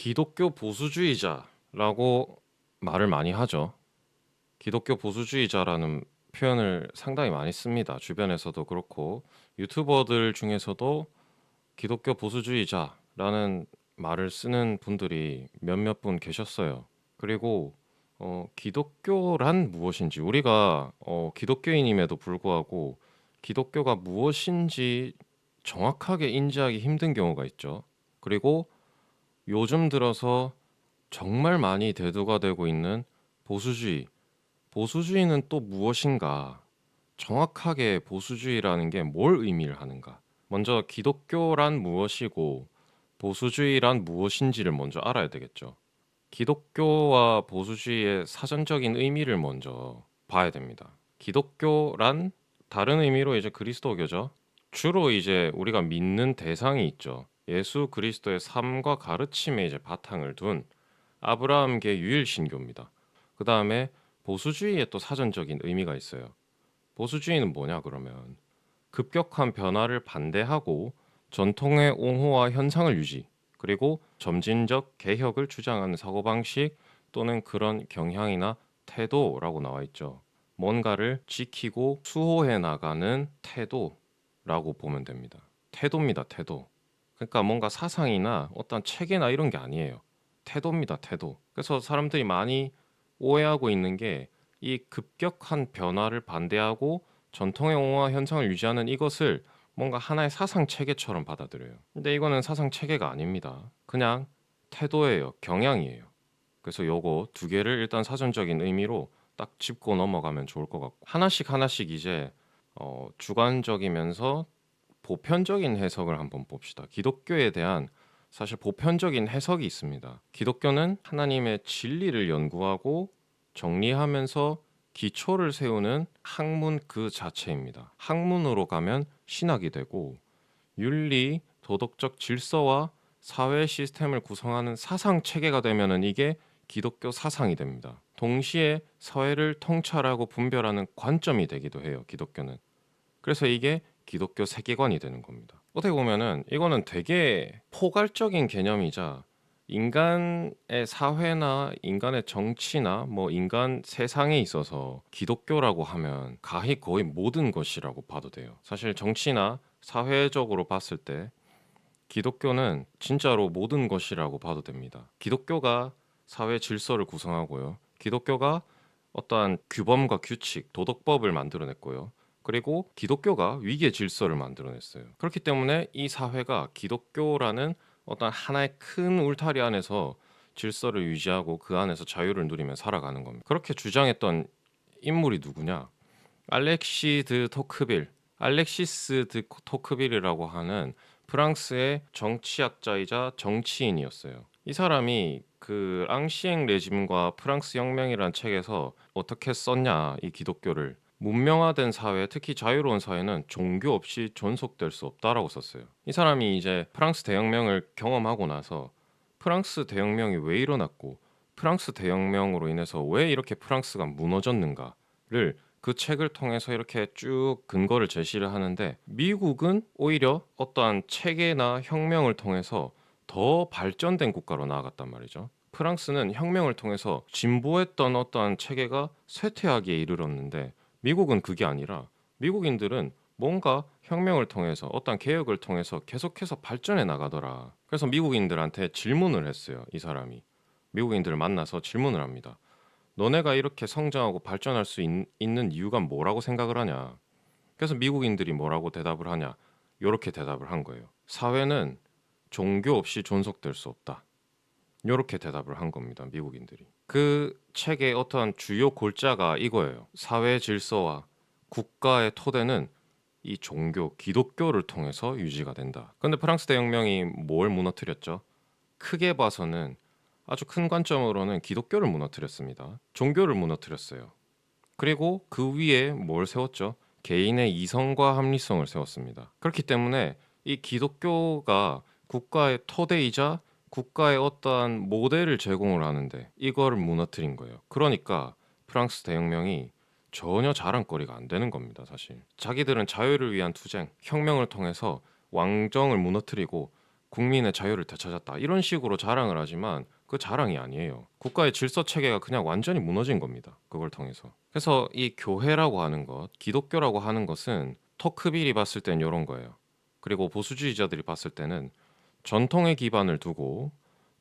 기독교 보수주의자라고 말을 많이 하죠. 기독교 보수주의자라는 표현을 상당히 많이 씁니다. 주변에서도 그렇고 유튜버들 중에서도 기독교 보수주의자라는 말을 쓰는 분들이 몇몇 분 계셨어요. 그리고 기독교란 무엇인지 우리가 기독교인임에도 불구하고 기독교가 무엇인지 정확하게 인지하기 힘든 경우가 있죠. 그리고 요즘 들어서 정말 많이 대두가 되고 있는 보수주의. 보수주의는 또 무엇인가? 정확하게 보수주의라는 게 뭘 의미를 하는가? 먼저 기독교란 무엇이고 보수주의란 무엇인지를 먼저 알아야 되겠죠. 기독교와 보수주의의 사전적인 의미를 먼저 봐야 됩니다. 기독교란 다른 의미로 이제 그리스도교죠. 주로 이제 우리가 믿는 대상이 있죠. 예수 그리스도의 삶과 가르침에 이제 바탕을 둔 아브라함계 유일신교입니다. 그 다음에 보수주의의 또 사전적인 의미가 있어요. 보수주의는 뭐냐 그러면 급격한 변화를 반대하고 전통의 옹호와 현상을 유지, 그리고 점진적 개혁을 주장하는 사고방식 또는 그런 경향이나 태도라고 나와 있죠. 뭔가를 지키고 수호해 나가는 태도라고 보면 됩니다. 태도입니다, 태도. 그러니까 뭔가 사상이나 어떤 체계나 이런 게 아니에요. 태도입니다, 태도. 그래서 사람들이 많이 오해하고 있는 게 이 급격한 변화를 반대하고 전통의 옹호와 현상을 유지하는 이것을 뭔가 하나의 사상 체계처럼 받아들여요. 근데 이거는 사상 체계가 아닙니다. 그냥 태도예요. 경향이에요. 그래서 요거 두 개를 일단 사전적인 의미로 딱 짚고 넘어가면 좋을 것 같고 하나씩 하나씩 이제 주관적이면서 보편적인 해석을 한번 봅시다. 기독교에 대한 사실 보편적인 해석이 있습니다. 기독교는 하나님의 진리를 연구하고 정리하면서 기초를 세우는 학문 그 자체입니다. 학문으로 가면 신학이 되고 윤리, 도덕적 질서와 사회 시스템을 구성하는 사상 체계가 되면은 이게 기독교 사상이 됩니다. 동시에 사회를 통찰하고 분별하는 관점이 되기도 해요. 기독교는. 그래서 이게 기독교 세계관이 되는 겁니다. 어떻게 보면은 이거는 되게 포괄적인 개념이자 인간의 사회나 인간의 정치나 뭐 인간 세상에 있어서 기독교라고 하면 가히 거의 모든 것이라고 봐도 돼요. 사실 정치나 사회적으로 봤을 때 기독교는 진짜로 모든 것이라고 봐도 됩니다. 기독교가 사회 질서를 구성하고요. 기독교가 어떠한 규범과 규칙, 도덕법을 만들어냈고요. 그리고 기독교가 위계 질서를 만들어냈어요. 그렇기 때문에 이 사회가 기독교라는 어떤 하나의 큰 울타리 안에서 질서를 유지하고 그 안에서 자유를 누리며 살아가는 겁니다. 그렇게 주장했던 인물이 누구냐? 알렉시 드 토크빌, 알렉시스 드 토크빌이라고 하는 프랑스의 정치학자이자 정치인이었어요. 이 사람이 그 앙시eng 레짐과 프랑스 혁명이라는 책에서 어떻게 썼냐, 이 기독교를. 문명화된 사회, 특히 자유로운 사회는 종교 없이 존속될 수 없다라고 썼어요. 이 사람이 이제 프랑스 대혁명을 경험하고 나서 프랑스 대혁명이 왜 일어났고 프랑스 대혁명으로 인해서 왜 이렇게 프랑스가 무너졌는가를 그 책을 통해서 이렇게 쭉 근거를 제시를 하는데 미국은 오히려 어떠한 체계나 혁명을 통해서 더 발전된 국가로 나아갔단 말이죠. 프랑스는 혁명을 통해서 진보했던 어떠한 체계가 쇠퇴하기에 이르렀는데 미국은 그게 아니라 미국인들은 뭔가 혁명을 통해서 어떤 개혁을 통해서 계속해서 발전해 나가더라. 그래서 미국인들한테 질문을 했어요. 이 사람이. 미국인들을 만나서 질문을 합니다. 너네가 이렇게 성장하고 발전할 수 있는 이유가 뭐라고 생각을 하냐? 그래서 미국인들이 뭐라고 대답을 하냐? 이렇게 대답을 한 거예요. 사회는 종교 없이 존속될 수 없다. 이렇게 대답을 한 겁니다. 미국인들이. 그 책의 어떠한 주요 골자가 이거예요. 사회 질서와 국가의 토대는 이 종교, 기독교를 통해서 유지가 된다. 근데 프랑스 대혁명이 뭘 무너뜨렸죠? 크게 봐서는 아주 큰 관점으로는 기독교를 무너뜨렸습니다. 종교를 무너뜨렸어요. 그리고 그 위에 뭘 세웠죠? 개인의 이성과 합리성을 세웠습니다. 그렇기 때문에 이 기독교가 국가의 토대이자 국가의 어떠한 모델을 제공을 하는데 이거를 무너뜨린 거예요. 그러니까 프랑스 대혁명이 전혀 자랑거리가 안 되는 겁니다, 사실. 자기들은 자유를 위한 투쟁, 혁명을 통해서 왕정을 무너뜨리고 국민의 자유를 되찾았다. 이런 식으로 자랑을 하지만 그 자랑이 아니에요. 국가의 질서 체계가 그냥 완전히 무너진 겁니다. 그걸 통해서. 그래서 이 교회라고 하는 것, 기독교라고 하는 것은 토크빌이 봤을 땐 이런 거예요. 그리고 보수주의자들이 봤을 때는 전통의 기반을 두고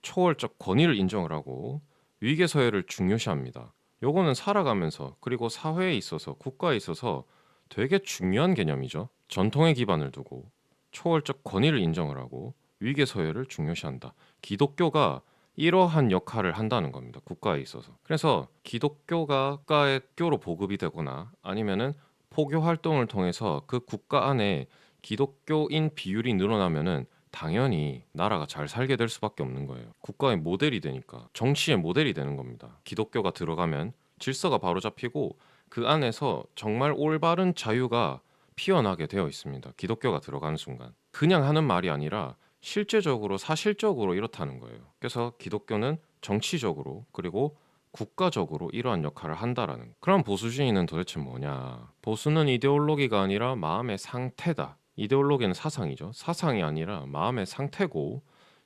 초월적 권위를 인정을 하고 위계서열을 중요시합니다. 요거는 살아가면서 그리고 사회에 있어서 국가에 있어서 되게 중요한 개념이죠. 전통의 기반을 두고 초월적 권위를 인정을 하고 위계서열을 중요시한다. 기독교가 이러한 역할을 한다는 겁니다. 국가에 있어서. 그래서 기독교가 국가의 교로 보급이 되거나 아니면은 포교 활동을 통해서 그 국가 안에 기독교인 비율이 늘어나면은 당연히 나라가 잘 살게 될 수밖에 없는 거예요. 국가의 모델이 되니까 정치의 모델이 되는 겁니다. 기독교가 들어가면 질서가 바로 잡히고 그 안에서 정말 올바른 자유가 피어나게 되어 있습니다. 기독교가 들어가는 순간. 그냥 하는 말이 아니라 실제적으로 사실적으로 이렇다는 거예요. 그래서 기독교는 정치적으로 그리고 국가적으로 이러한 역할을 한다라는 거. 그럼 보수주의는 도대체 뭐냐? 보수는 이데올로기가 아니라 마음의 상태다. 이데올로기는 사상이죠. 사상이 아니라 마음의 상태고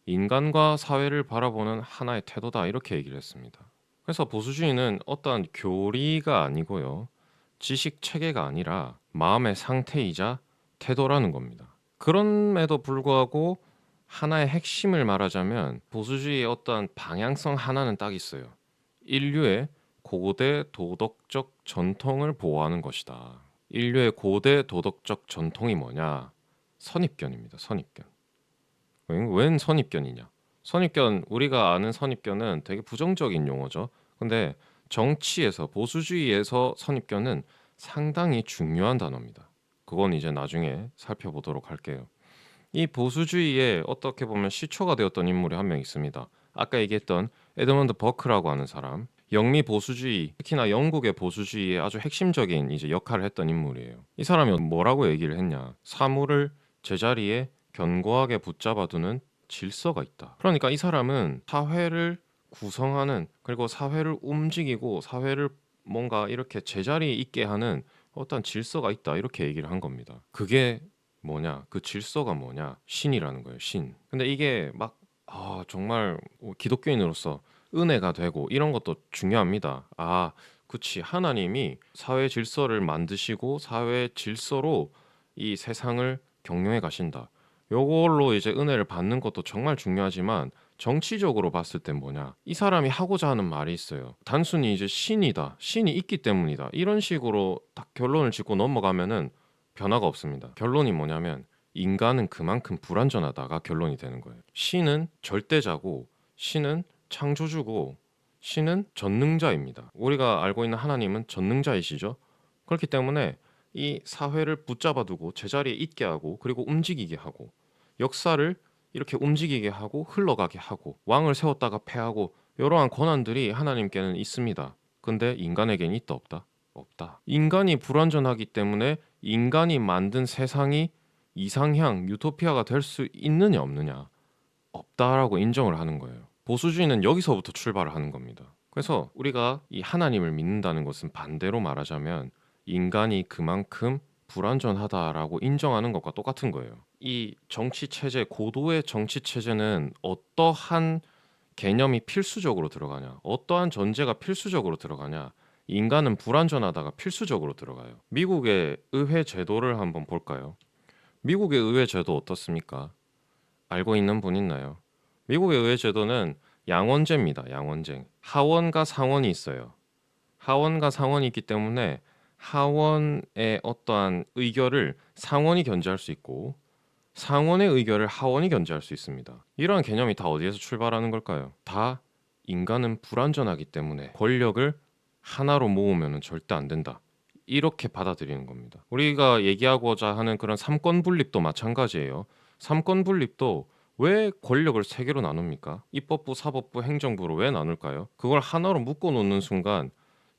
인간과 사회를 바라보는 하나의 태도다. 이렇게 얘기를 했습니다. 그래서 보수주의는 어떠한 교리가 아니고요. 지식 체계가 아니라 마음의 상태이자 태도라는 겁니다. 그럼에도 불구하고 하나의 핵심을 말하자면 보수주의의 어떠한 방향성 하나는 딱 있어요. 인류의 고대 도덕적 전통을 보호하는 것이다. 인류의 고대 도덕적 전통이 뭐냐? 선입견입니다. 선입견. 웬 선입견이냐? 선입견, 우리가 아는 선입견은 되게 부정적인 용어죠. 근데 정치에서 보수주의에서 선입견은 상당히 중요한 단어입니다. 그건 이제 나중에 살펴보도록 할게요. 이 보수주의에 어떻게 보면 시초가 되었던 인물이 한 명 있습니다. 아까 얘기했던 에드먼드 버크라고 하는 사람. 영미 보수주의, 특히나 영국의 보수주의의 아주 핵심적인 이제 역할을 했던 인물이에요. 이 사람이 뭐라고 얘기를 했냐? 사물을 제자리에 견고하게 붙잡아두는 질서가 있다. 그러니까 이 사람은 사회를 구성하는 그리고 사회를 움직이고 사회를 뭔가 이렇게 제자리에 있게 하는 어떤 질서가 있다. 이렇게 얘기를 한 겁니다. 그게 뭐냐? 그 질서가 뭐냐? 신이라는 거예요. 신. 근데 이게 막 정말 기독교인으로서 은혜가 되고 이런 것도 중요합니다. 그치. 하나님이 사회 질서를 만드시고 사회 질서로 이 세상을 경영해 가신다. 요걸로 이제 은혜를 받는 것도 정말 중요하지만 정치적으로 봤을 땐 뭐냐? 이 사람이 하고자 하는 말이 있어요. 단순히 이제 신이다. 신이 있기 때문이다. 이런 식으로 딱 결론을 짓고 넘어가면은 변화가 없습니다. 결론이 뭐냐면 인간은 그만큼 불완전하다가 결론이 되는 거예요. 신은 절대자고 신은 창조주고 신은 전능자입니다. 우리가 알고 있는 하나님은 전능자이시죠. 그렇기 때문에 이 사회를 붙잡아두고 제자리에 있게 하고 그리고 움직이게 하고 역사를 이렇게 움직이게 하고 흘러가게 하고 왕을 세웠다가 패하고 이러한 권한들이 하나님께는 있습니다. 근데 인간에게는 있다 없다? 없다. 인간이 불완전하기 때문에 인간이 만든 세상이 이상향, 유토피아가 될 수 있느냐 없느냐? 없다라고 인정을 하는 거예요. 보수주의는 여기서부터 출발을 하는 겁니다. 그래서 우리가 이 하나님을 믿는다는 것은 반대로 말하자면 인간이 그만큼 불완전하다라고 인정하는 것과 똑같은 거예요. 이 정치 체제, 고도의 정치 체제는 어떠한 개념이 필수적으로 들어가냐? 어떠한 전제가 필수적으로 들어가냐? 인간은 불완전하다가 필수적으로 들어가요. 미국의 의회 제도를 한번 볼까요? 미국의 의회 제도 어떻습니까? 알고 있는 분 있나요? 미국의 의회 제도는 양원제입니다. 양원제. 하원과 상원이 있어요. 하원과 상원이 있기 때문에 하원의 어떠한 의결을 상원이 견제할 수 있고 상원의 의결을 하원이 견제할 수 있습니다. 이러한 개념이 다 어디에서 출발하는 걸까요? 다 인간은 불완전하기 때문에 권력을 하나로 모으면 절대 안 된다. 이렇게 받아들이는 겁니다. 우리가 얘기하고자 하는 그런 삼권 분립도 마찬가지예요. 삼권 분립도 왜 권력을 세 개로 나눕니까? 입법부, 사법부, 행정부로 왜 나눌까요? 그걸 하나로 묶어 놓는 순간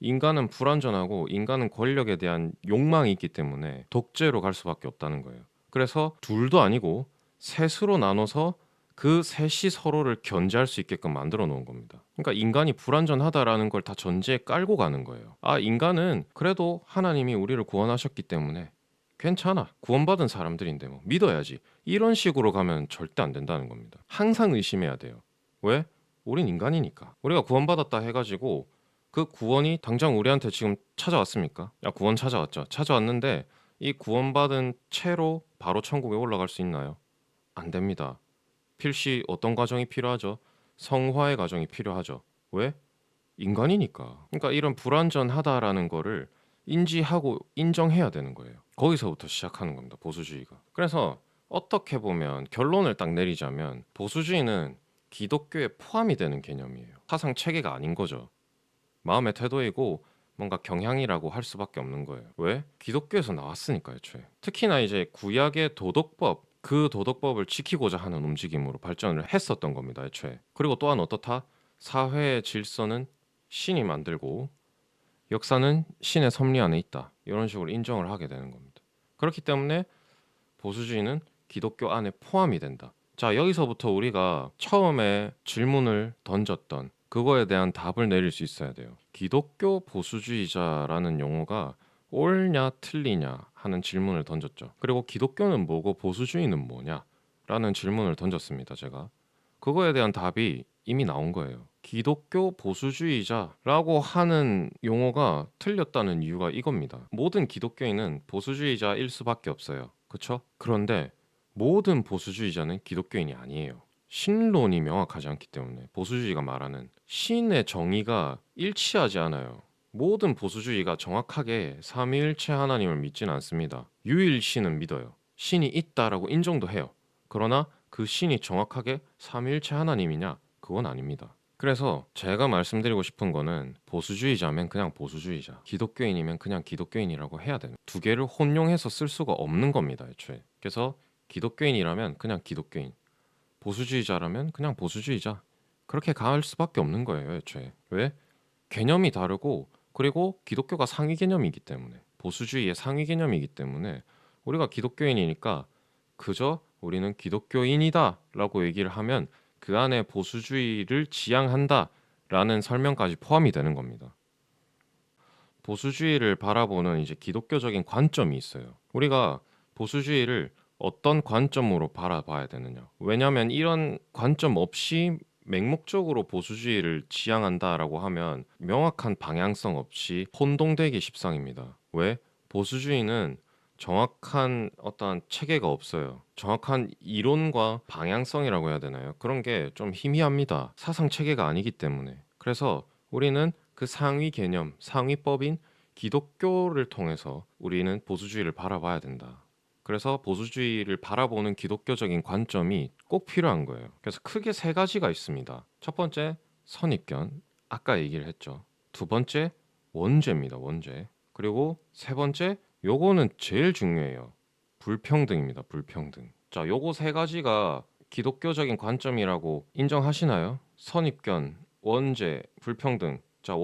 인간은 불완전하고 인간은 권력에 대한 욕망이 있기 때문에 독재로 갈 수밖에 없다는 거예요. 그래서 둘도 아니고 셋으로 나눠서 그 셋이 서로를 견제할 수 있게끔 만들어 놓은 겁니다. 그러니까 인간이 불완전하다라는 걸 다 전제에 깔고 가는 거예요. 인간은 그래도 하나님이 우리를 구원하셨기 때문에 괜찮아. 구원받은 사람들인데 뭐 믿어야지. 이런 식으로 가면 절대 안 된다는 겁니다. 항상 의심해야 돼요. 왜? 우린 인간이니까. 우리가 구원받았다 해가지고 그 구원이 당장 우리한테 지금 찾아왔습니까? 야, 구원 찾아왔죠. 찾아왔는데 이 구원받은 채로 바로 천국에 올라갈 수 있나요? 안 됩니다. 필시 어떤 과정이 필요하죠? 성화의 과정이 필요하죠. 왜? 인간이니까. 그러니까 이런 불완전하다라는 거를 인지하고 인정해야 되는 거예요. 거기서부터 시작하는 겁니다. 보수주의가. 그래서 어떻게 보면 결론을 딱 내리자면 보수주의는 기독교에 포함이 되는 개념이에요. 사상 체계가 아닌 거죠. 마음의 태도이고 뭔가 경향이라고 할 수밖에 없는 거예요. 왜? 기독교에서 나왔으니까 애초에. 특히나 이제 구약의 도덕법, 그 도덕법을 지키고자 하는 움직임으로 발전을 했었던 겁니다. 애초에. 그리고 또한 어떻다? 사회의 질서는 신이 만들고 역사는 신의 섭리 안에 있다. 이런 식으로 인정을 하게 되는 겁니다. 그렇기 때문에 보수주의는 기독교 안에 포함이 된다. 자, 여기서부터 우리가 처음에 질문을 던졌던 그거에 대한 답을 내릴 수 있어야 돼요. 기독교 보수주의자라는 용어가 옳냐 틀리냐 하는 질문을 던졌죠. 그리고 기독교는 뭐고 보수주의는 뭐냐 라는 질문을 던졌습니다. 제가 그거에 대한 답이 이미 나온 거예요. 기독교 보수주의자라고 하는 용어가 틀렸다는 이유가 이겁니다. 모든 기독교인은 보수주의자일 수밖에 없어요. 그쵸? 그런데 모든 보수주의자는 기독교인이 아니에요. 신론이 명확하지 않기 때문에 보수주의가 말하는 신의 정의가 일치하지 않아요. 모든 보수주의가 정확하게 삼위일체 하나님을 믿지는 않습니다. 유일신은 믿어요. 신이 있다라고 인정도 해요. 그러나 그 신이 정확하게 삼위일체 하나님이냐? 그건 아닙니다. 그래서 제가 말씀드리고 싶은 거는 보수주의자면 그냥 보수주의자, 기독교인이면 그냥 기독교인이라고 해야 되는 두 개를 혼용해서 쓸 수가 없는 겁니다, 애초에. 그래서 기독교인이라면 그냥 기독교인, 보수주의자라면 그냥 보수주의자. 그렇게 갈 수밖에 없는 거예요, 애초에. 왜? 개념이 다르고 그리고 기독교가 상위 개념이기 때문에 보수주의의 상위 개념이기 때문에 우리가 기독교인이니까 그저 우리는 기독교인이다 라고 얘기를 하면 그 안에 보수주의를 지향한다 라는 설명까지 포함이 되는 겁니다. 보수주의를 바라보는 이제 기독교적인 관점이 있어요. 우리가 보수주의를 어떤 관점으로 바라봐야 되느냐. 왜냐하면 이런 관점 없이 맹목적으로 보수주의를 지향한다라고 하면 명확한 방향성 없이 혼동되기 십상입니다. 왜? 보수주의는 정확한 어떠한 체계가 없어요. 정확한 이론과 방향성이라고 해야 되나요? 그런 게 좀 희미합니다. 사상 체계가 아니기 때문에. 그래서 우리는 그 상위 개념, 상위법인 기독교를 통해서 우리는 보수주의를 바라봐야 된다. 그래서 보수주의를 바라보는 기독교적인 관점이 꼭 필요한 거예요. 그래서 크게 세 가지가 있습니다. 첫 번째, 선입견. 아까 얘기를 했죠. 두 번째, 원죄입니다. 원죄. 그리고 세 번째, 요거는 제일 중요해요. 불평등입니다. 불평등. 자, 요거 세 가지가 기독교적인 관점이라고 인정하시나요? 선입견, 원죄, 불평등. 자,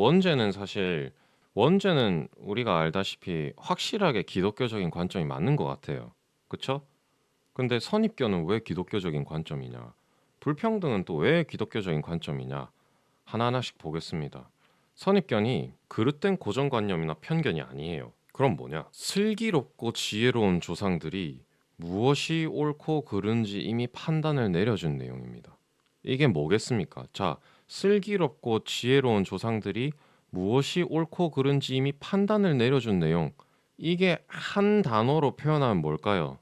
원죄는 우리가 알다시피 확실하게 기독교적인 관점이 맞는 것 같아요. 그쵸? 근데 선입견은 왜 기독교적인 관점이냐? 불평등은 또 왜 기독교적인 관점이냐? 하나하나씩 보겠습니다. 선입견이 그릇된 고정관념이나 편견이 아니에요. 그럼 뭐냐? 슬기롭고 지혜로운 조상들이 무엇이 옳고 그른지 이미 판단을 내려준 내용입니다. 이게 뭐겠습니까? 자, 슬기롭고 지혜로운 조상들이 무엇이 옳고 그른지 이미 판단을 내려준 내용. 이게 한 단어로 표현하면 뭘까요?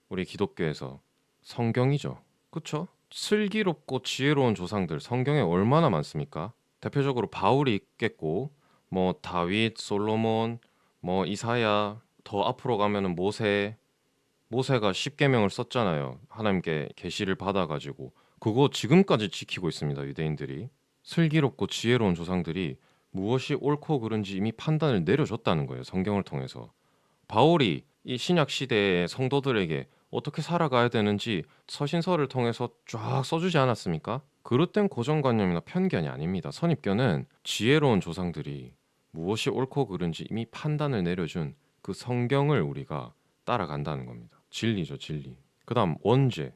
우리 기독교에서 성경이죠. 그쵸? 슬기롭고 지혜로운 조상들 성경에 얼마나 많습니까? 대표적으로 바울이 있겠고 뭐 다윗, 솔로몬, 뭐 이사야, 더 앞으로 가면은 모세가 십계명을 썼잖아요. 하나님께 계시를 받아가지고 그거 지금까지 지키고 있습니다. 유대인들이. 슬기롭고 지혜로운 조상들이 무엇이 옳고 그른지 이미 판단을 내려줬다는 거예요. 성경을 통해서. 바울이 이 신약 시대의 성도들에게 어떻게 살아가야 되는지 서신서를 통해서 쫙 써주지 않았습니까? 그릇된 고정관념이나 편견이 아닙니다. 선입견은 지혜로운 조상들이 무엇이 옳고 그른지 이미 판단을 내려준 그 성경을 우리가 따라간다는 겁니다. 진리죠, 진리. 그 다음 원죄.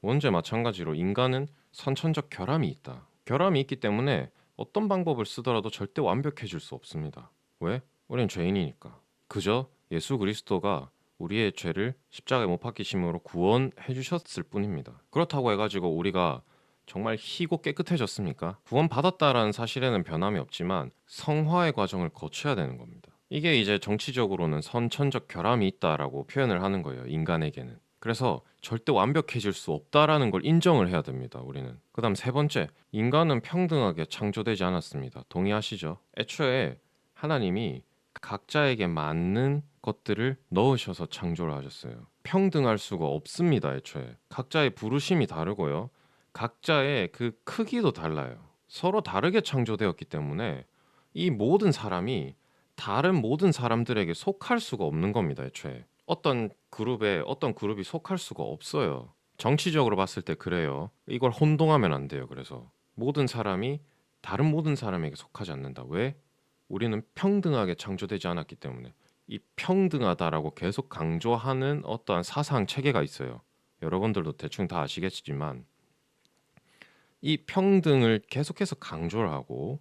원죄 마찬가지로 인간은 선천적 결함이 있다. 결함이 있기 때문에 어떤 방법을 쓰더라도 절대 완벽해질 수 없습니다. 왜? 우린 죄인이니까. 그저 예수 그리스도가 우리의 죄를 십자가에 못 박히심으로 구원해 주셨을 뿐입니다. 그렇다고 해가지고 우리가 정말 희고 깨끗해졌습니까? 구원받았다라는 사실에는 변함이 없지만 성화의 과정을 거쳐야 되는 겁니다. 이게 이제 정치적으로는 선천적 결함이 있다라고 표현을 하는 거예요. 인간에게는. 그래서 절대 완벽해질 수 없다라는 걸 인정을 해야 됩니다. 우리는. 그다음 세 번째, 인간은 평등하게 창조되지 않았습니다. 동의하시죠? 애초에 하나님이 각자에게 맞는 것들을 넣으셔서 창조를 하셨어요. 평등할 수가 없습니다. 애초에 각자의 부르심이 다르고요. 각자의 그 크기도 달라요. 서로 다르게 창조되었기 때문에 이 모든 사람이 다른 모든 사람들에게 속할 수가 없는 겁니다. 애초에 어떤 그룹이 속할 수가 없어요. 정치적으로 봤을 때 그래요. 이걸 혼동하면 안 돼요. 그래서 모든 사람이 다른 모든 사람에게 속하지 않는다. 왜? 우리는 평등하게 창조되지 않았기 때문에. 이 평등하다라고 계속 강조하는 어떠한 사상 체계가 있어요. 여러분들도 대충 다 아시겠지만 이 평등을 계속해서 강조를 하고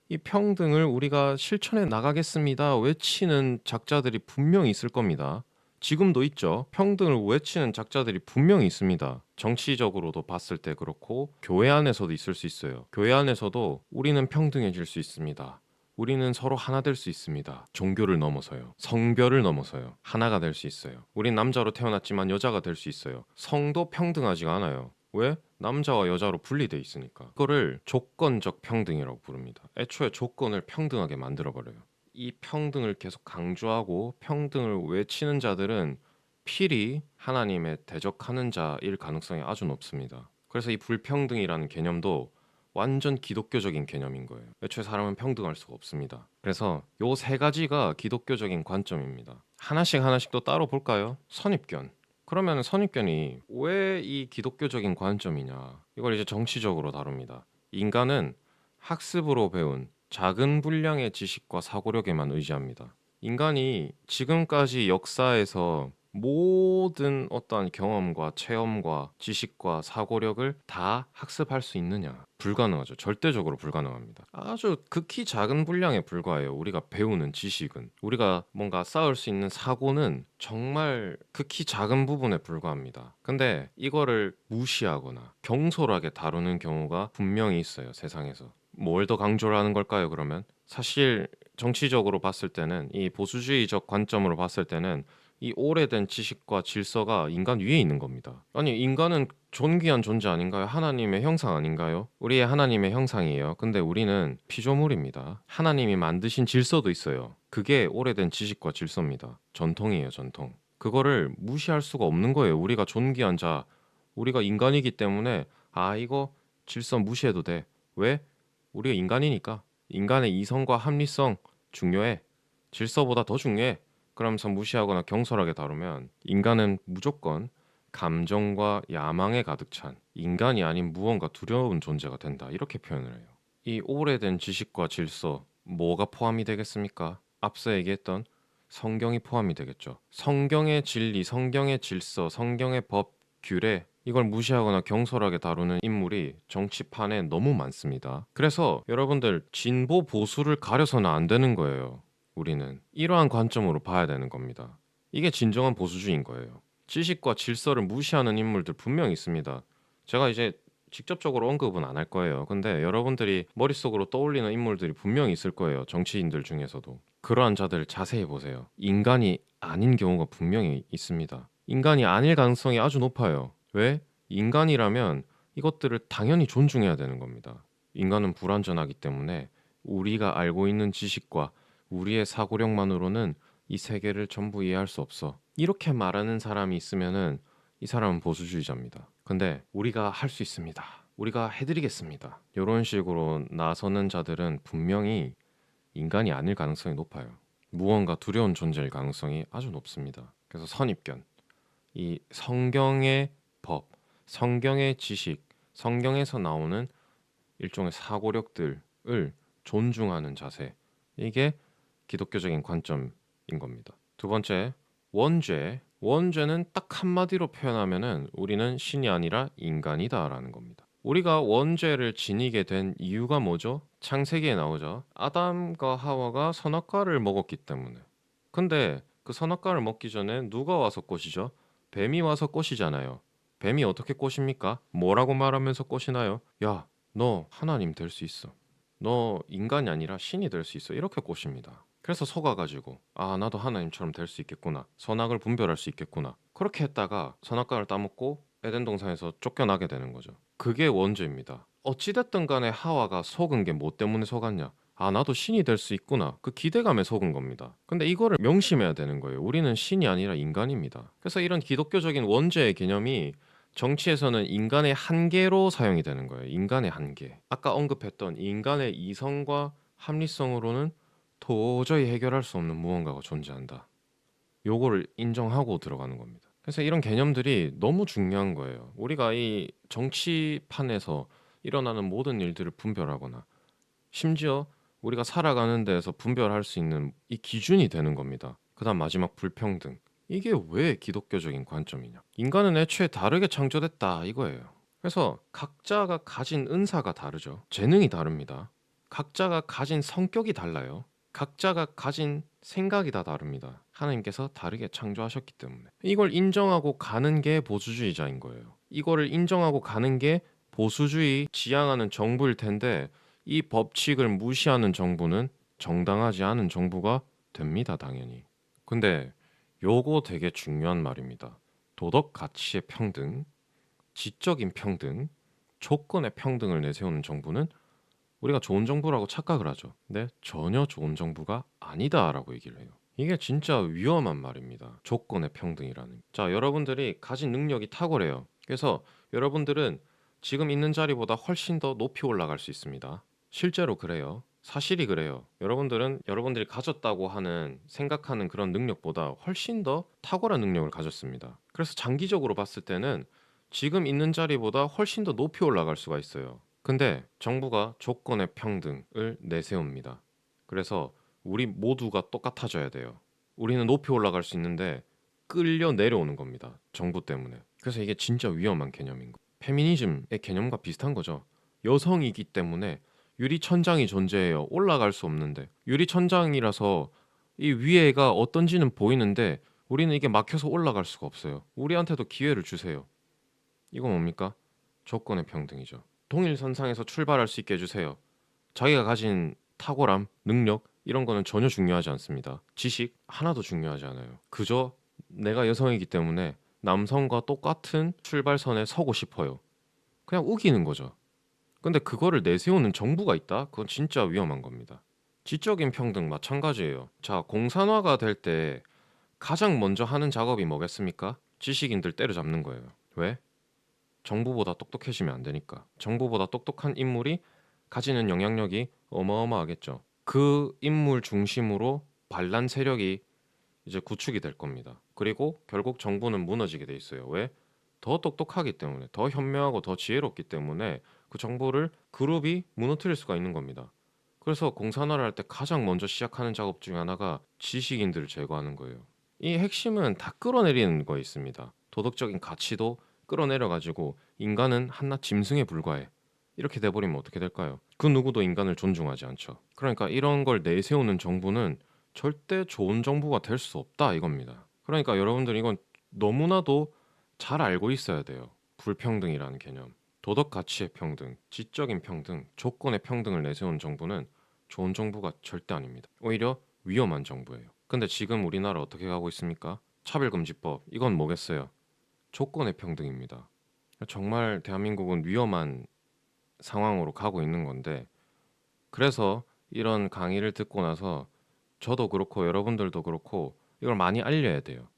이 평등을 우리가 실천해 나가겠습니다 외치는 작자들이 분명히 있을 겁니다. 지금도 있죠. 평등을 외치는 작자들이 분명히 있습니다. 정치적으로도 봤을 때 그렇고 교회 안에서도 있을 수 있어요. 교회 안에서도 우리는 평등해질 수 있습니다. 우리는 서로 하나 될 수 있습니다. 종교를 넘어서요. 성별을 넘어서요. 하나가 될 수 있어요. 우린 남자로 태어났지만 여자가 될 수 있어요. 성도 평등하지가 않아요. 왜? 남자와 여자로 분리돼 있으니까. 그거를 조건적 평등이라고 부릅니다. 애초에 조건을 평등하게 만들어버려요. 이 평등을 계속 강조하고 평등을 외치는 자들은 필히 하나님의 대적하는 자일 가능성이 아주 높습니다. 그래서 이 불평등이라는 개념도 완전 기독교적인 개념인 거예요. 애초에 사람은 평등할 수가 없습니다. 그래서 요 세 가지가 기독교적인 관점입니다. 하나씩 하나씩 또 따로 볼까요? 선입견. 그러면 선입견이 왜 이 기독교적인 관점이냐? 이걸 이제 정치적으로 다룹니다. 인간은 학습으로 배운 작은 분량의 지식과 사고력에만 의지합니다. 인간이 지금까지 역사에서 모든 어떠한 경험과 체험과 지식과 사고력을 다 학습할 수 있느냐? 불가능하죠. 절대적으로 불가능합니다. 아주 극히 작은 분량에 불과해요. 우리가 배우는 지식은. 우리가 뭔가 쌓을 수 있는 사고는 정말 극히 작은 부분에 불과합니다. 근데 이거를 무시하거나 경솔하게 다루는 경우가 분명히 있어요. 세상에서. 뭘 더 강조를 하는 걸까요, 그러면? 사실 정치적으로 봤을 때는 이 보수주의적 관점으로 봤을 때는 이 오래된 지식과 질서가 인간 위에 있는 겁니다. 아니, 인간은 존귀한 존재 아닌가요? 하나님의 형상 아닌가요? 우리의 하나님의 형상이에요. 근데 우리는 피조물입니다. 하나님이 만드신 질서도 있어요. 그게 오래된 지식과 질서입니다. 전통이에요, 전통. 그거를 무시할 수가 없는 거예요. 우리가 존귀한 자, 우리가 인간이기 때문에 이거 질서 무시해도 돼. 왜? 우리가 인간이니까. 인간의 이성과 합리성 중요해. 질서보다 더 중요해. 그러면서 무시하거나 경솔하게 다루면 인간은 무조건 감정과 야망에 가득 찬 인간이 아닌 무언가 두려운 존재가 된다. 이렇게 표현을 해요. 이 오래된 지식과 질서 뭐가 포함이 되겠습니까? 앞서 얘기했던 성경이 포함이 되겠죠. 성경의 진리, 성경의 질서, 성경의 법, 규례 이걸 무시하거나 경솔하게 다루는 인물이 정치판에 너무 많습니다. 그래서 여러분들 진보 보수를 가려서는 안 되는 거예요. 우리는 이러한 관점으로 봐야 되는 겁니다. 이게 진정한 보수주의인 거예요. 지식과 질서를 무시하는 인물들 분명히 있습니다. 제가 이제 직접적으로 언급은 안 할 거예요. 근데 여러분들이 머릿속으로 떠올리는 인물들이 분명히 있을 거예요. 정치인들 중에서도. 그러한 자들을 자세히 보세요. 인간이 아닌 경우가 분명히 있습니다. 인간이 아닐 가능성이 아주 높아요. 왜? 인간이라면 이것들을 당연히 존중해야 되는 겁니다. 인간은 불완전하기 때문에 우리가 알고 있는 지식과 우리의 사고력만으로는 이 세계를 전부 이해할 수 없어. 이렇게 말하는 사람이 있으면은 이 사람은 보수주의자입니다. 근데 우리가 할 수 있습니다. 우리가 해드리겠습니다. 이런 식으로 나서는 자들은 분명히 인간이 아닐 가능성이 높아요. 무언가 두려운 존재일 가능성이 아주 높습니다. 그래서 선입견, 이 성경의 법, 성경의 지식, 성경에서 나오는 일종의 사고력들을 존중하는 자세, 이게 기독교적인 관점인 겁니다. 두 번째, 원죄. 원죄는 딱 한마디로 표현하면은 우리는 신이 아니라 인간이다라는 겁니다. 우리가 원죄를 지니게 된 이유가 뭐죠? 창세기에 나오죠. 아담과 하와가 선악과를 먹었기 때문에. 근데 그 선악과를 먹기 전에 누가 와서 꼬시죠? 뱀이 와서 꼬시잖아요. 뱀이 어떻게 꼬십니까? 뭐라고 말하면서 꼬시나요? 야, 너 하나님 될 수 있어. 너 인간이 아니라 신이 될 수 있어. 이렇게 꼬십니다. 그래서 속아가지고 아, 나도 하나님처럼 될 수 있겠구나. 선악을 분별할 수 있겠구나. 그렇게 했다가 선악과를 따먹고 에덴 동산에서 쫓겨나게 되는 거죠. 그게 원죄입니다. 어찌됐든 간에 하와가 속은 게 뭐 때문에 속았냐? 아, 나도 신이 될 수 있구나. 그 기대감에 속은 겁니다. 근데 이거를 명심해야 되는 거예요. 우리는 신이 아니라 인간입니다. 그래서 이런 기독교적인 원죄의 개념이 정치에서는 인간의 한계로 사용이 되는 거예요. 인간의 한계. 아까 언급했던 인간의 이성과 합리성으로는 도저히 해결할 수 없는 무언가가 존재한다. 요거를 인정하고 들어가는 겁니다. 그래서 이런 개념들이 너무 중요한 거예요. 우리가 이 정치판에서 일어나는 모든 일들을 분별하거나 심지어 우리가 살아가는 데에서 분별할 수 있는 이 기준이 되는 겁니다. 그다음 마지막 불평등. 이게 왜 기독교적인 관점이냐? 인간은 애초에 다르게 창조됐다 이거예요. 그래서 각자가 가진 은사가 다르죠. 재능이 다릅니다. 각자가 가진 성격이 달라요. 각자가 가진 생각이 다 다릅니다. 하나님께서 다르게 창조하셨기 때문에. 이걸 인정하고 가는 게 보수주의자인 거예요. 이거를 인정하고 가는 게 보수주의 지향하는 정부일 텐데 이 법칙을 무시하는 정부는 정당하지 않은 정부가 됩니다, 당연히. 근데 요거 되게 중요한 말입니다. 도덕 가치의 평등, 지적인 평등, 조건의 평등을 내세우는 정부는 우리가 좋은 정부라고 착각을 하죠. 근데 전혀 좋은 정부가 아니다라고 얘기를 해요. 이게 진짜 위험한 말입니다. 조건의 평등이라는. 자, 여러분들이 가진 능력이 탁월해요. 그래서 여러분들은 지금 있는 자리보다 훨씬 더 높이 올라갈 수 있습니다. 실제로 그래요. 사실이 그래요. 여러분들은 여러분들이 가졌다고 하는 생각하는 그런 능력보다 훨씬 더 탁월한 능력을 가졌습니다. 그래서 장기적으로 봤을 때는 지금 있는 자리보다 훨씬 더 높이 올라갈 수가 있어요. 근데 정부가 조건의 평등을 내세웁니다. 그래서 우리 모두가 똑같아져야 돼요. 우리는 높이 올라갈 수 있는데 끌려 내려오는 겁니다. 정부 때문에. 그래서 이게 진짜 위험한 개념인 거. 페미니즘의 개념과 비슷한 거죠. 여성이기 때문에 유리천장이 존재해요. 올라갈 수 없는데. 유리천장이라서 이 위에가 어떤지는 보이는데 우리는 이게 막혀서 올라갈 수가 없어요. 우리한테도 기회를 주세요. 이거 뭡니까? 조건의 평등이죠. 동일선상에서 출발할 수 있게 해주세요. 자기가 가진 탁월함, 능력 이런 거는 전혀 중요하지 않습니다. 지식 하나도 중요하지 않아요. 그저 내가 여성이기 때문에 남성과 똑같은 출발선에 서고 싶어요. 그냥 우기는 거죠. 근데 그거를 내세우는 정부가 있다? 그건 진짜 위험한 겁니다. 지적인 평등 마찬가지예요. 자, 공산화가 될 때 가장 먼저 하는 작업이 뭐겠습니까? 지식인들 때려잡는 거예요. 왜? 정부보다 똑똑해지면 안 되니까. 정부보다 똑똑한 인물이 가지는 영향력이 어마어마하겠죠. 그 인물 중심으로 반란 세력이 이제 구축이 될 겁니다. 그리고 결국 정부는 무너지게 돼 있어요. 왜? 더 똑똑하기 때문에, 더 현명하고 더 지혜롭기 때문에 그 정보를 그룹이 무너뜨릴 수가 있는 겁니다. 그래서 공산화를 할 때 가장 먼저 시작하는 작업 중에 하나가 지식인들을 제거하는 거예요. 이 핵심은 다 끌어내리는 거에 있습니다. 도덕적인 가치도 끌어내려 가지고 인간은 한낱 짐승에 불과해. 이렇게 돼버리면 어떻게 될까요? 그 누구도 인간을 존중하지 않죠. 그러니까 이런 걸 내세우는 정부는 절대 좋은 정부가 될 수 없다 이겁니다. 그러니까 여러분들 이건 너무나도 잘 알고 있어야 돼요. 불평등이라는 개념, 도덕 가치의 평등, 지적인 평등, 조건의 평등을 내세운 정부는 좋은 정부가 절대 아닙니다. 오히려 위험한 정부예요. 근데 지금 우리나라 어떻게 가고 있습니까? 차별금지법 이건 뭐겠어요? 조건의 평등입니다. 정말 대한민국은 위험한 상황으로 가고 있는 건데 그래서 이런 강의를 듣고 나서 저도 그렇고 여러분들도 그렇고 이걸 많이 알려야 돼요.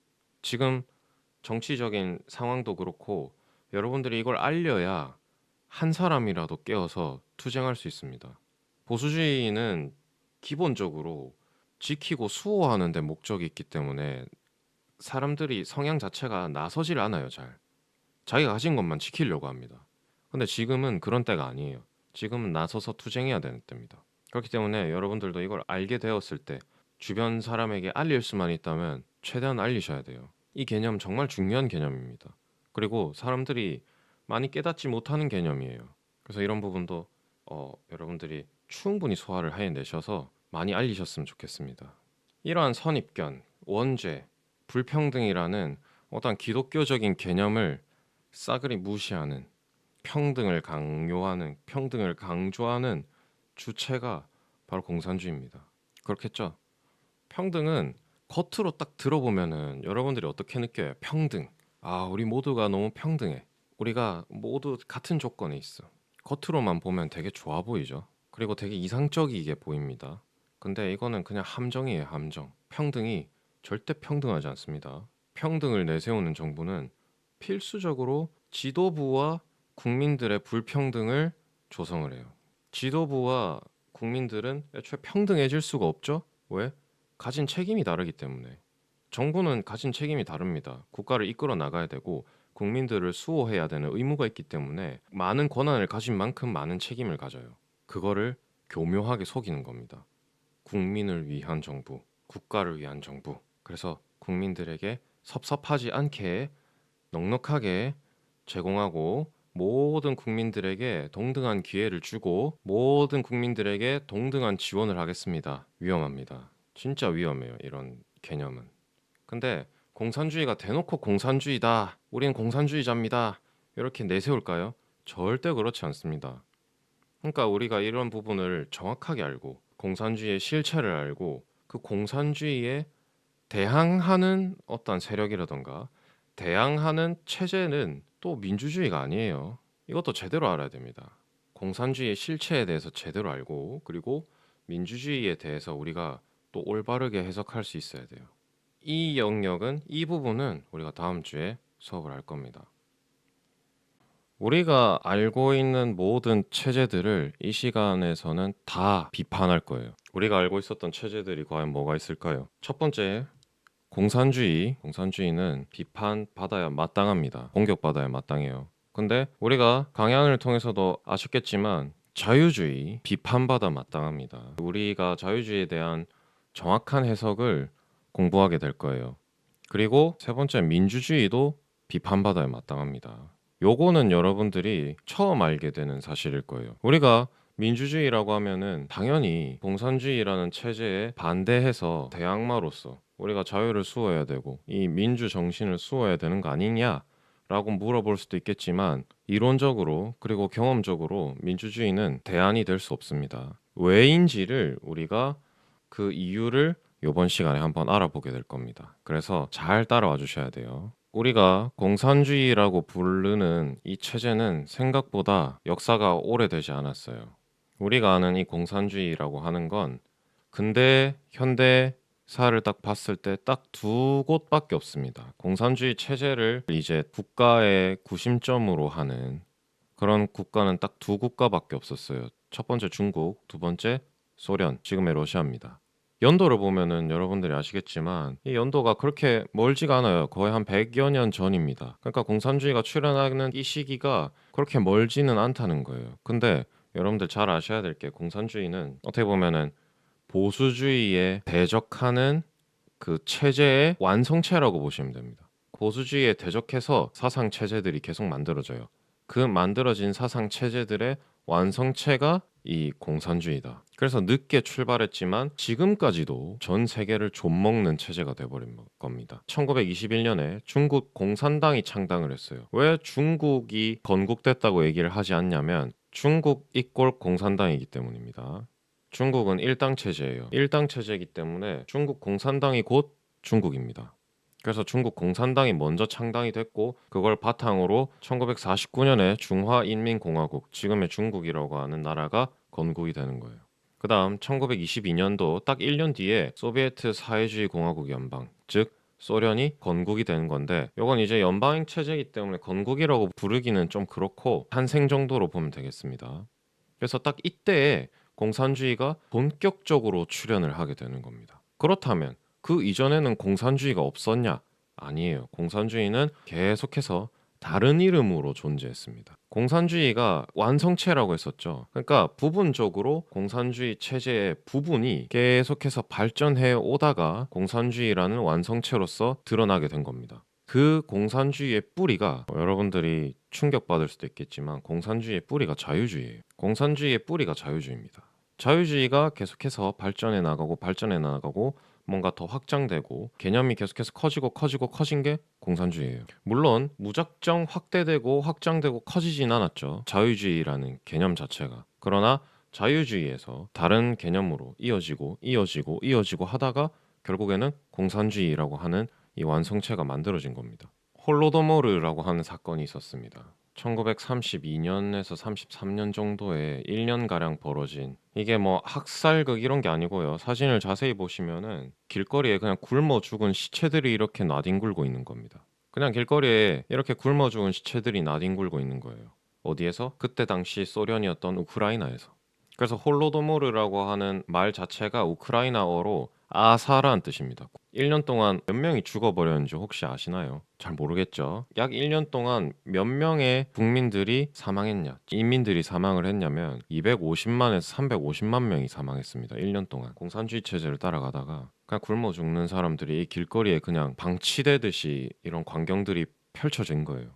지금 정치적인 상황도 그렇고 여러분들이 이걸 알려야 한 사람이라도 깨어서 투쟁할 수 있습니다. 보수주의는 기본적으로 지키고 수호하는 데 목적이 있기 때문에 사람들이 성향 자체가 나서질 않아요, 잘. 자기가 가진 것만 지키려고 합니다. 근데 지금은 그런 때가 아니에요. 지금은 나서서 투쟁해야 되는 때입니다. 그렇기 때문에 여러분들도 이걸 알게 되었을 때 주변 사람에게 알릴 수만 있다면 최대한 알리셔야 돼요. 이 개념 정말 중요한 개념입니다. 그리고 사람들이 많이 깨닫지 못하는 개념이에요. 그래서 이런 부분도 여러분들이 충분히 소화를 해내셔서 많이 알리셨으면 좋겠습니다. 이러한 선입견, 원죄, 불평등이라는 어떤 기독교적인 개념을 싸그리 무시하는, 평등을 강요하는, 평등을 강조하는 주체가 바로 공산주의입니다. 그렇겠죠? 평등은 겉으로 딱 들어보면은 여러분들이 어떻게 느껴요? 평등. 아, 우리 모두가 너무 평등해. 우리가 모두 같은 조건에 있어. 겉으로만 보면 되게 좋아 보이죠? 그리고 되게 이상적이게 보입니다. 근데 이거는 그냥 함정이에요, 함정. 평등이 절대 평등하지 않습니다. 평등을 내세우는 정부는 필수적으로 지도부와 국민들의 불평등을 조성을 해요. 지도부와 국민들은 애초에 평등해질 수가 없죠? 왜? 가진 책임이 다르기 때문에. 정부는 가진 책임이 다릅니다. 국가를 이끌어 나가야 되고 국민들을 수호해야 되는 의무가 있기 때문에 많은 권한을 가진 만큼 많은 책임을 가져요. 그거를 교묘하게 속이는 겁니다. 국민을 위한 정부, 국가를 위한 정부. 그래서 국민들에게 섭섭하지 않게 넉넉하게 제공하고 모든 국민들에게 동등한 기회를 주고 모든 국민들에게 동등한 지원을 하겠습니다. 위험합니다. 진짜 위험해요, 이런 개념은. 근데 공산주의가 대놓고 공산주의다, 우리는 공산주의자입니다, 이렇게 내세울까요? 절대 그렇지 않습니다. 그러니까 우리가 이런 부분을 정확하게 알고 공산주의의 실체를 알고 그 공산주의에 대항하는 어떤 세력이라던가 대항하는 체제는 또 민주주의가 아니에요. 이것도 제대로 알아야 됩니다. 공산주의의 실체에 대해서 제대로 알고 그리고 민주주의에 대해서 우리가 또 올바르게 해석할 수 있어야 돼요. 이 영역은 이 부분은 우리가 다음 주에 수업을 할 겁니다. 우리가 알고 있는 모든 체제들을 이 시간에서는 다 비판할 거예요. 우리가 알고 있었던 체제들이 과연 뭐가 있을까요? 첫 번째, 공산주의. 공산주의는 비판받아야 마땅합니다. 공격받아야 마땅해요. 근데 우리가 강연을 통해서도 아셨겠지만 자유주의, 비판받아 마땅합니다. 우리가 자유주의에 대한 정확한 해석을 공부하게 될 거예요. 그리고 세 번째, 민주주의도 비판받아야 마땅합니다. 요거는 여러분들이 처음 알게 되는 사실일 거예요. 우리가 민주주의라고 하면은 당연히 공산주의라는 체제에 반대해서 대항마로서 우리가 자유를 수호해야 되고 이 민주 정신을 수호해야 되는 거 아니냐라고 물어볼 수도 있겠지만 이론적으로 그리고 경험적으로 민주주의는 대안이 될 수 없습니다. 왜인지를 우리가 그 이유를 이번 시간에 한번 알아보게 될 겁니다. 그래서 잘 따라와 주셔야 돼요. 우리가 공산주의라고 부르는 이 체제는 생각보다 역사가 오래되지 않았어요. 우리가 아는 이 공산주의라고 하는 건 근대, 현대사를 딱 봤을 때 딱 두 곳밖에 없습니다. 공산주의 체제를 이제 국가의 구심점으로 하는 그런 국가는 딱 두 국가밖에 없었어요. 첫 번째 중국, 두 번째 소련, 지금의 러시아입니다. 연도를 보면은 여러분들이 아시겠지만 이 연도가 그렇게 멀지가 않아요. 거의 한 100여 년 전입니다. 그러니까 공산주의가 출현하는 이 시기가 그렇게 멀지는 않다는 거예요. 근데 여러분들 잘 아셔야 될 게 공산주의는 어떻게 보면은 보수주의에 대적하는 그 체제의 완성체라고 보시면 됩니다. 보수주의에 대적해서 사상 체제들이 계속 만들어져요. 그 만들어진 사상 체제들의 완성체가 이 공산주의다. 그래서 늦게 출발했지만 지금까지도 전 세계를 좀먹는 체제가 돼버린 겁니다. 1921년에 중국 공산당이 창당을 했어요. 왜 중국이 건국됐다고 얘기를 하지 않냐면 중국 이꼴 공산당이기 때문입니다. 중국은 일당 체제예요. 일당 체제이기 때문에 중국 공산당이 곧 중국입니다. 그래서 중국 공산당이 먼저 창당이 됐고 그걸 바탕으로 1949년에 중화인민공화국, 지금의 중국이라고 하는 나라가 건국이 되는 거예요. 그 다음 1922년도 딱 1년 뒤에 소비에트 사회주의 공화국 연방, 즉 소련이 건국이 되는 건데 이건 이제 연방행 체제이기 때문에 건국이라고 부르기는 좀 그렇고 탄생 정도로 보면 되겠습니다. 그래서 딱 이때에 공산주의가 본격적으로 출현을 하게 되는 겁니다. 그렇다면 그 이전에는 공산주의가 없었냐? 아니에요. 공산주의는 계속해서 다른 이름으로 존재했습니다. 공산주의가 완성체라고 했었죠. 그러니까 부분적으로 공산주의 체제의 부분이 계속해서 발전해 오다가 공산주의라는 완성체로서 드러나게 된 겁니다. 그 공산주의의 뿌리가 여러분들이 충격받을 수도 있겠지만 공산주의의 뿌리가 자유주의예요. 공산주의의 뿌리가 자유주의입니다. 자유주의가 계속해서 발전해 나가고 뭔가 더 확장되고 개념이 계속해서 커진 게 공산주의예요. 물론 무작정 확대되고 확장되고 커지진 않았죠. 자유주의라는 개념 자체가. 그러나 자유주의에서 다른 개념으로 이어지고 하다가 결국에는 공산주의라고 하는 이 완성체가 만들어진 겁니다. 홀로도모르라고 하는 사건이 있었습니다. 1932년에서 33년 정도에 1년가량 벌어진, 이게 뭐 학살극 이런 게 아니고요. 사진을 자세히 보시면은 길거리에 그냥 굶어 죽은 시체들이 이렇게 나뒹굴고 있는 겁니다. 그냥 길거리에 이렇게 굶어 죽은 시체들이 나뒹굴고 있는 거예요. 어디에서? 그때 당시 소련이었던 우크라이나에서. 그래서 홀로도모르라고 하는 말 자체가 우크라이나어로 아사라는 뜻입니다. 1년 동안 몇 명이 죽어버렸는지 혹시 아시나요? 잘 모르겠죠. 약 1년 동안 몇 명의 국민들이 사망했냐, 인민들이 사망을 했냐면 250만에서 350만 명이 사망했습니다. 1년 동안 공산주의 체제를 따라가다가 그냥 굶어 죽는 사람들이 이 길거리에 그냥 방치되듯이 이런 광경들이 펼쳐진 거예요.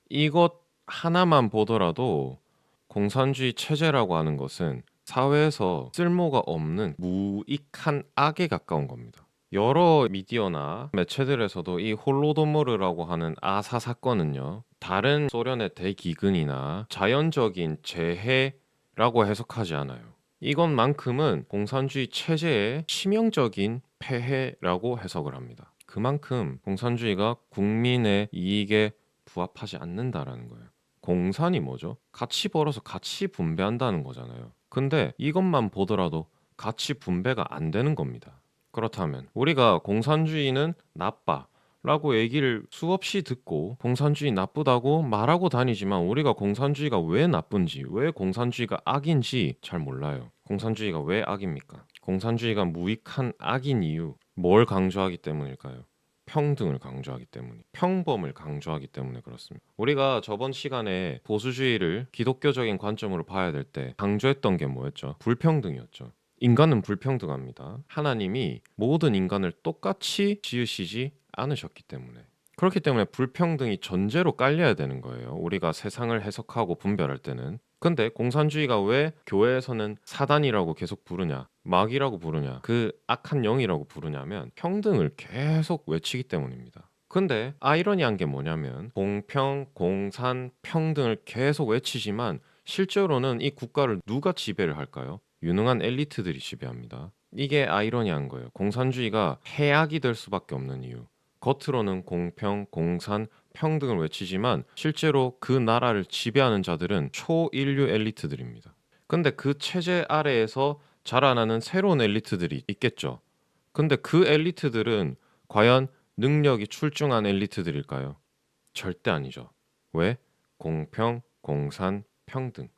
이것 하나만 보더라도 공산주의 체제라고 하는 것은 사회에서 쓸모가 없는 무익한 악에 가까운 겁니다. 여러 미디어나 매체들에서도 이 홀로도모르라고 하는 아사 사건은요, 다른 소련의 대기근이나 자연적인 재해라고 해석하지 않아요. 이것만큼은 공산주의 체제의 치명적인 폐해라고 해석을 합니다. 그만큼 공산주의가 국민의 이익에 부합하지 않는다라는 거예요. 공산이 뭐죠? 같이 벌어서 같이 분배한다는 거잖아요. 근데 이것만 보더라도 같이 분배가 안 되는 겁니다. 그렇다면 우리가 공산주의는 나빠 라고 얘기를 수없이 듣고 공산주의 나쁘다고 말하고 다니지만 우리가 공산주의가 왜 나쁜지, 왜 공산주의가 악인지 잘 몰라요. 공산주의가 왜 악입니까? 공산주의가 무익한 악인 이유, 뭘 강조하기 때문일까요? 평등을 강조하기 때문이, 평범을 강조하기 때문에 그렇습니다. 우리가 저번 시간에 보수주의를 기독교적인 관점으로 봐야 될 때 강조했던 게 뭐였죠? 불평등이었죠. 인간은 불평등합니다. 하나님이 모든 인간을 똑같이 지으시지 않으셨기 때문에. 그렇기 때문에 불평등이 전제로 깔려야 되는 거예요. 우리가 세상을 해석하고 분별할 때는. 근데 공산주의가 왜 교회에서는 사단이라고 계속 부르냐, 마귀라고 부르냐, 그 악한 영이라고 부르냐면 평등을 계속 외치기 때문입니다. 근데 아이러니한 게 뭐냐면 공평, 공산, 평등을 계속 외치지만 실제로는 이 국가를 누가 지배를 할까요? 유능한 엘리트들이 지배합니다. 이게 아이러니한 거예요. 공산주의가 해악이 될 수밖에 없는 이유. 겉으로는 공평, 공산, 평등을 외치지만 실제로 그 나라를 지배하는 자들은 초인류 엘리트들입니다. 근데 그 체제 아래에서 자라나는 새로운 엘리트들이 있겠죠. 근데 그 엘리트들은 과연 능력이 출중한 엘리트들일까요? 절대 아니죠. 왜? 공평, 공산, 평등.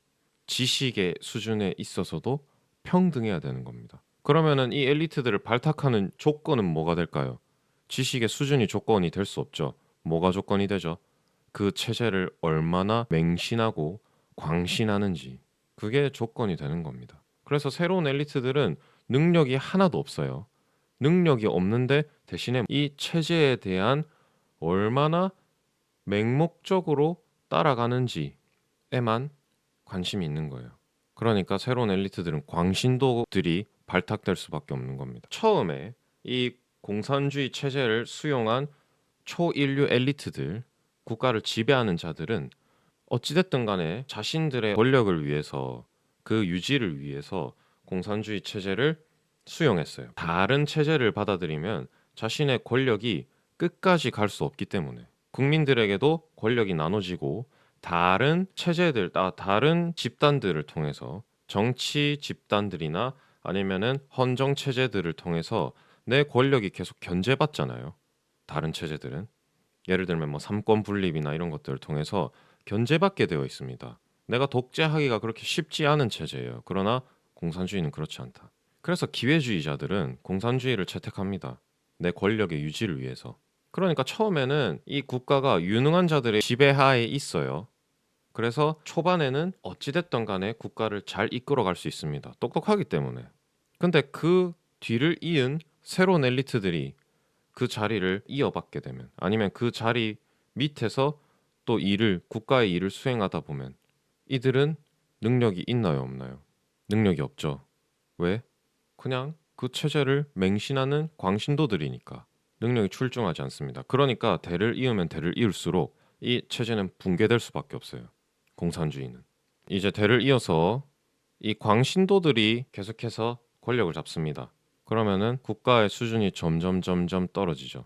지식의 수준에 있어서도 평등해야 되는 겁니다. 그러면은 이 엘리트들을 발탁하는 조건은 뭐가 될까요? 지식의 수준이 조건이 될 수 없죠. 뭐가 조건이 되죠? 그 체제를 얼마나 맹신하고 광신하는지, 그게 조건이 되는 겁니다. 그래서 새로운 엘리트들은 능력이 하나도 없어요. 능력이 없는데 대신에 이 체제에 대한 얼마나 맹목적으로 따라가는지에만 관심이 있는 거예요. 그러니까 새로운 엘리트들은 광신도들이 발탁될 수밖에 없는 겁니다. 처음에 이 공산주의 체제를 수용한 초인류 엘리트들, 국가를 지배하는 자들은 어찌됐든 간에 자신들의 권력을 위해서, 그 유지를 위해서 공산주의 체제를 수용했어요. 다른 체제를 받아들이면 자신의 권력이 끝까지 갈 수 없기 때문에 국민들에게도 권력이 나눠지고 다른 체제들, 다른 집단들을 통해서, 정치 집단들이나 아니면은 헌정 체제들을 통해서 내 권력이 계속 견제받잖아요. 다른 체제들은 예를 들면 뭐 삼권 분립이나 이런 것들을 통해서 견제받게 되어 있습니다. 내가 독재하기가 그렇게 쉽지 않은 체제예요. 그러나 공산주의는 그렇지 않다. 그래서 기회주의자들은 공산주의를 채택합니다. 내 권력의 유지를 위해서. 그러니까 처음에는 이 국가가 유능한 자들의 지배하에 있어요. 그래서 초반에는 어찌됐든 간에 국가를 잘 이끌어갈 수 있습니다. 똑똑하기 때문에. 근데 그 뒤를 이은 새로운 엘리트들이 그 자리를 이어받게 되면, 아니면 그 자리 밑에서 또 국가의 일을 수행하다 보면 이들은 능력이 있나요, 없나요? 능력이 없죠. 왜? 그냥 그 체제를 맹신하는 광신도들이니까 능력이 출중하지 않습니다. 그러니까 대를 이으면 대를 이을수록 이 체제는 붕괴될 수밖에 없어요. 공산주의는. 이제 대를 이어서 이 광신도들이 계속해서 권력을 잡습니다. 그러면은 국가의 수준이 점점 떨어지죠.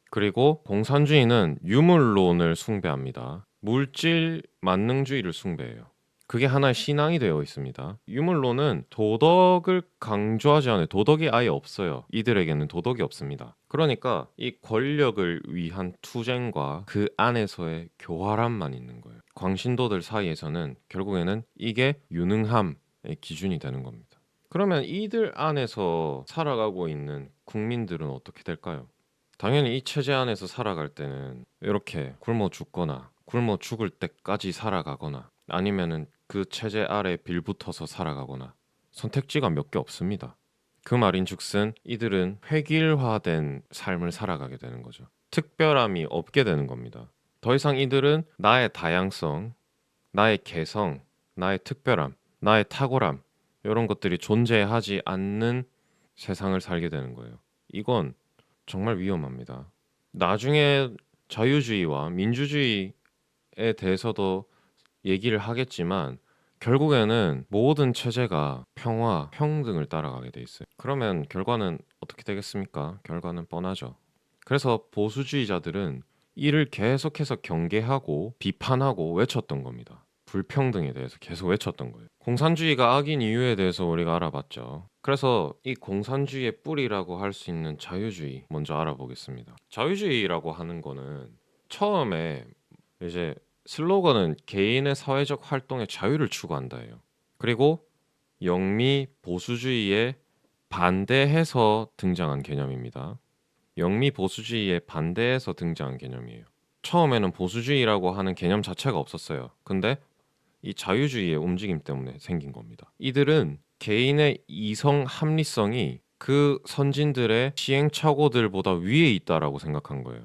그리고 공산주의는 유물론을 숭배합니다. 물질 만능주의를 숭배해요. 그게 하나의 신앙이 되어 있습니다. 유물론은 도덕을 강조하지 않아요. 도덕이 아예 없어요. 이들에게는 도덕이 없습니다. 그러니까 이 권력을 위한 투쟁과 그 안에서의 교활함만 있는 거예요. 광신도들 사이에서는 결국에는 이게 유능함의 기준이 되는 겁니다. 그러면 이들 안에서 살아가고 있는 국민들은 어떻게 될까요? 당연히 이 체제 안에서 살아갈 때는 이렇게 굶어 죽거나 굶어 죽을 때까지 살아가거나 아니면은 그 체제 아래 빌붙어서 살아가거나 선택지가 몇 개 없습니다. 그 말인즉슨 이들은 획일화된 삶을 살아가게 되는 거죠. 특별함이 없게 되는 겁니다. 더 이상 이들은 나의 다양성, 나의 개성, 나의 특별함, 나의 탁월함 이런 것들이 존재하지 않는 세상을 살게 되는 거예요. 이건 정말 위험합니다. 나중에 자유주의와 민주주의에 대해서도 얘기를 하겠지만 결국에는 모든 체제가 평화, 평등을 따라가게 돼 있어요. 그러면 결과는 어떻게 되겠습니까? 결과는 뻔하죠. 그래서 보수주의자들은 이를 계속해서 경계하고 비판하고 외쳤던 겁니다. 불평등에 대해서 계속 외쳤던 거예요. 공산주의가 악인 이유에 대해서 우리가 알아봤죠. 그래서 이 공산주의의 뿌리라고 할 수 있는 자유주의 먼저 알아보겠습니다. 자유주의라고 하는 거는 처음에 이제 슬로건은 개인의 사회적 활동의 자유를 추구한다예요. 그리고 영미 보수주의에 반대해서 등장한 개념입니다. 영미 보수주의에 반대해서 등장한 개념이에요. 처음에는 보수주의라고 하는 개념 자체가 없었어요. 근데 이 자유주의의 움직임 때문에 생긴 겁니다. 이들은 개인의 이성 합리성이 그 선진들의 시행착오들보다 위에 있다라고 생각한 거예요.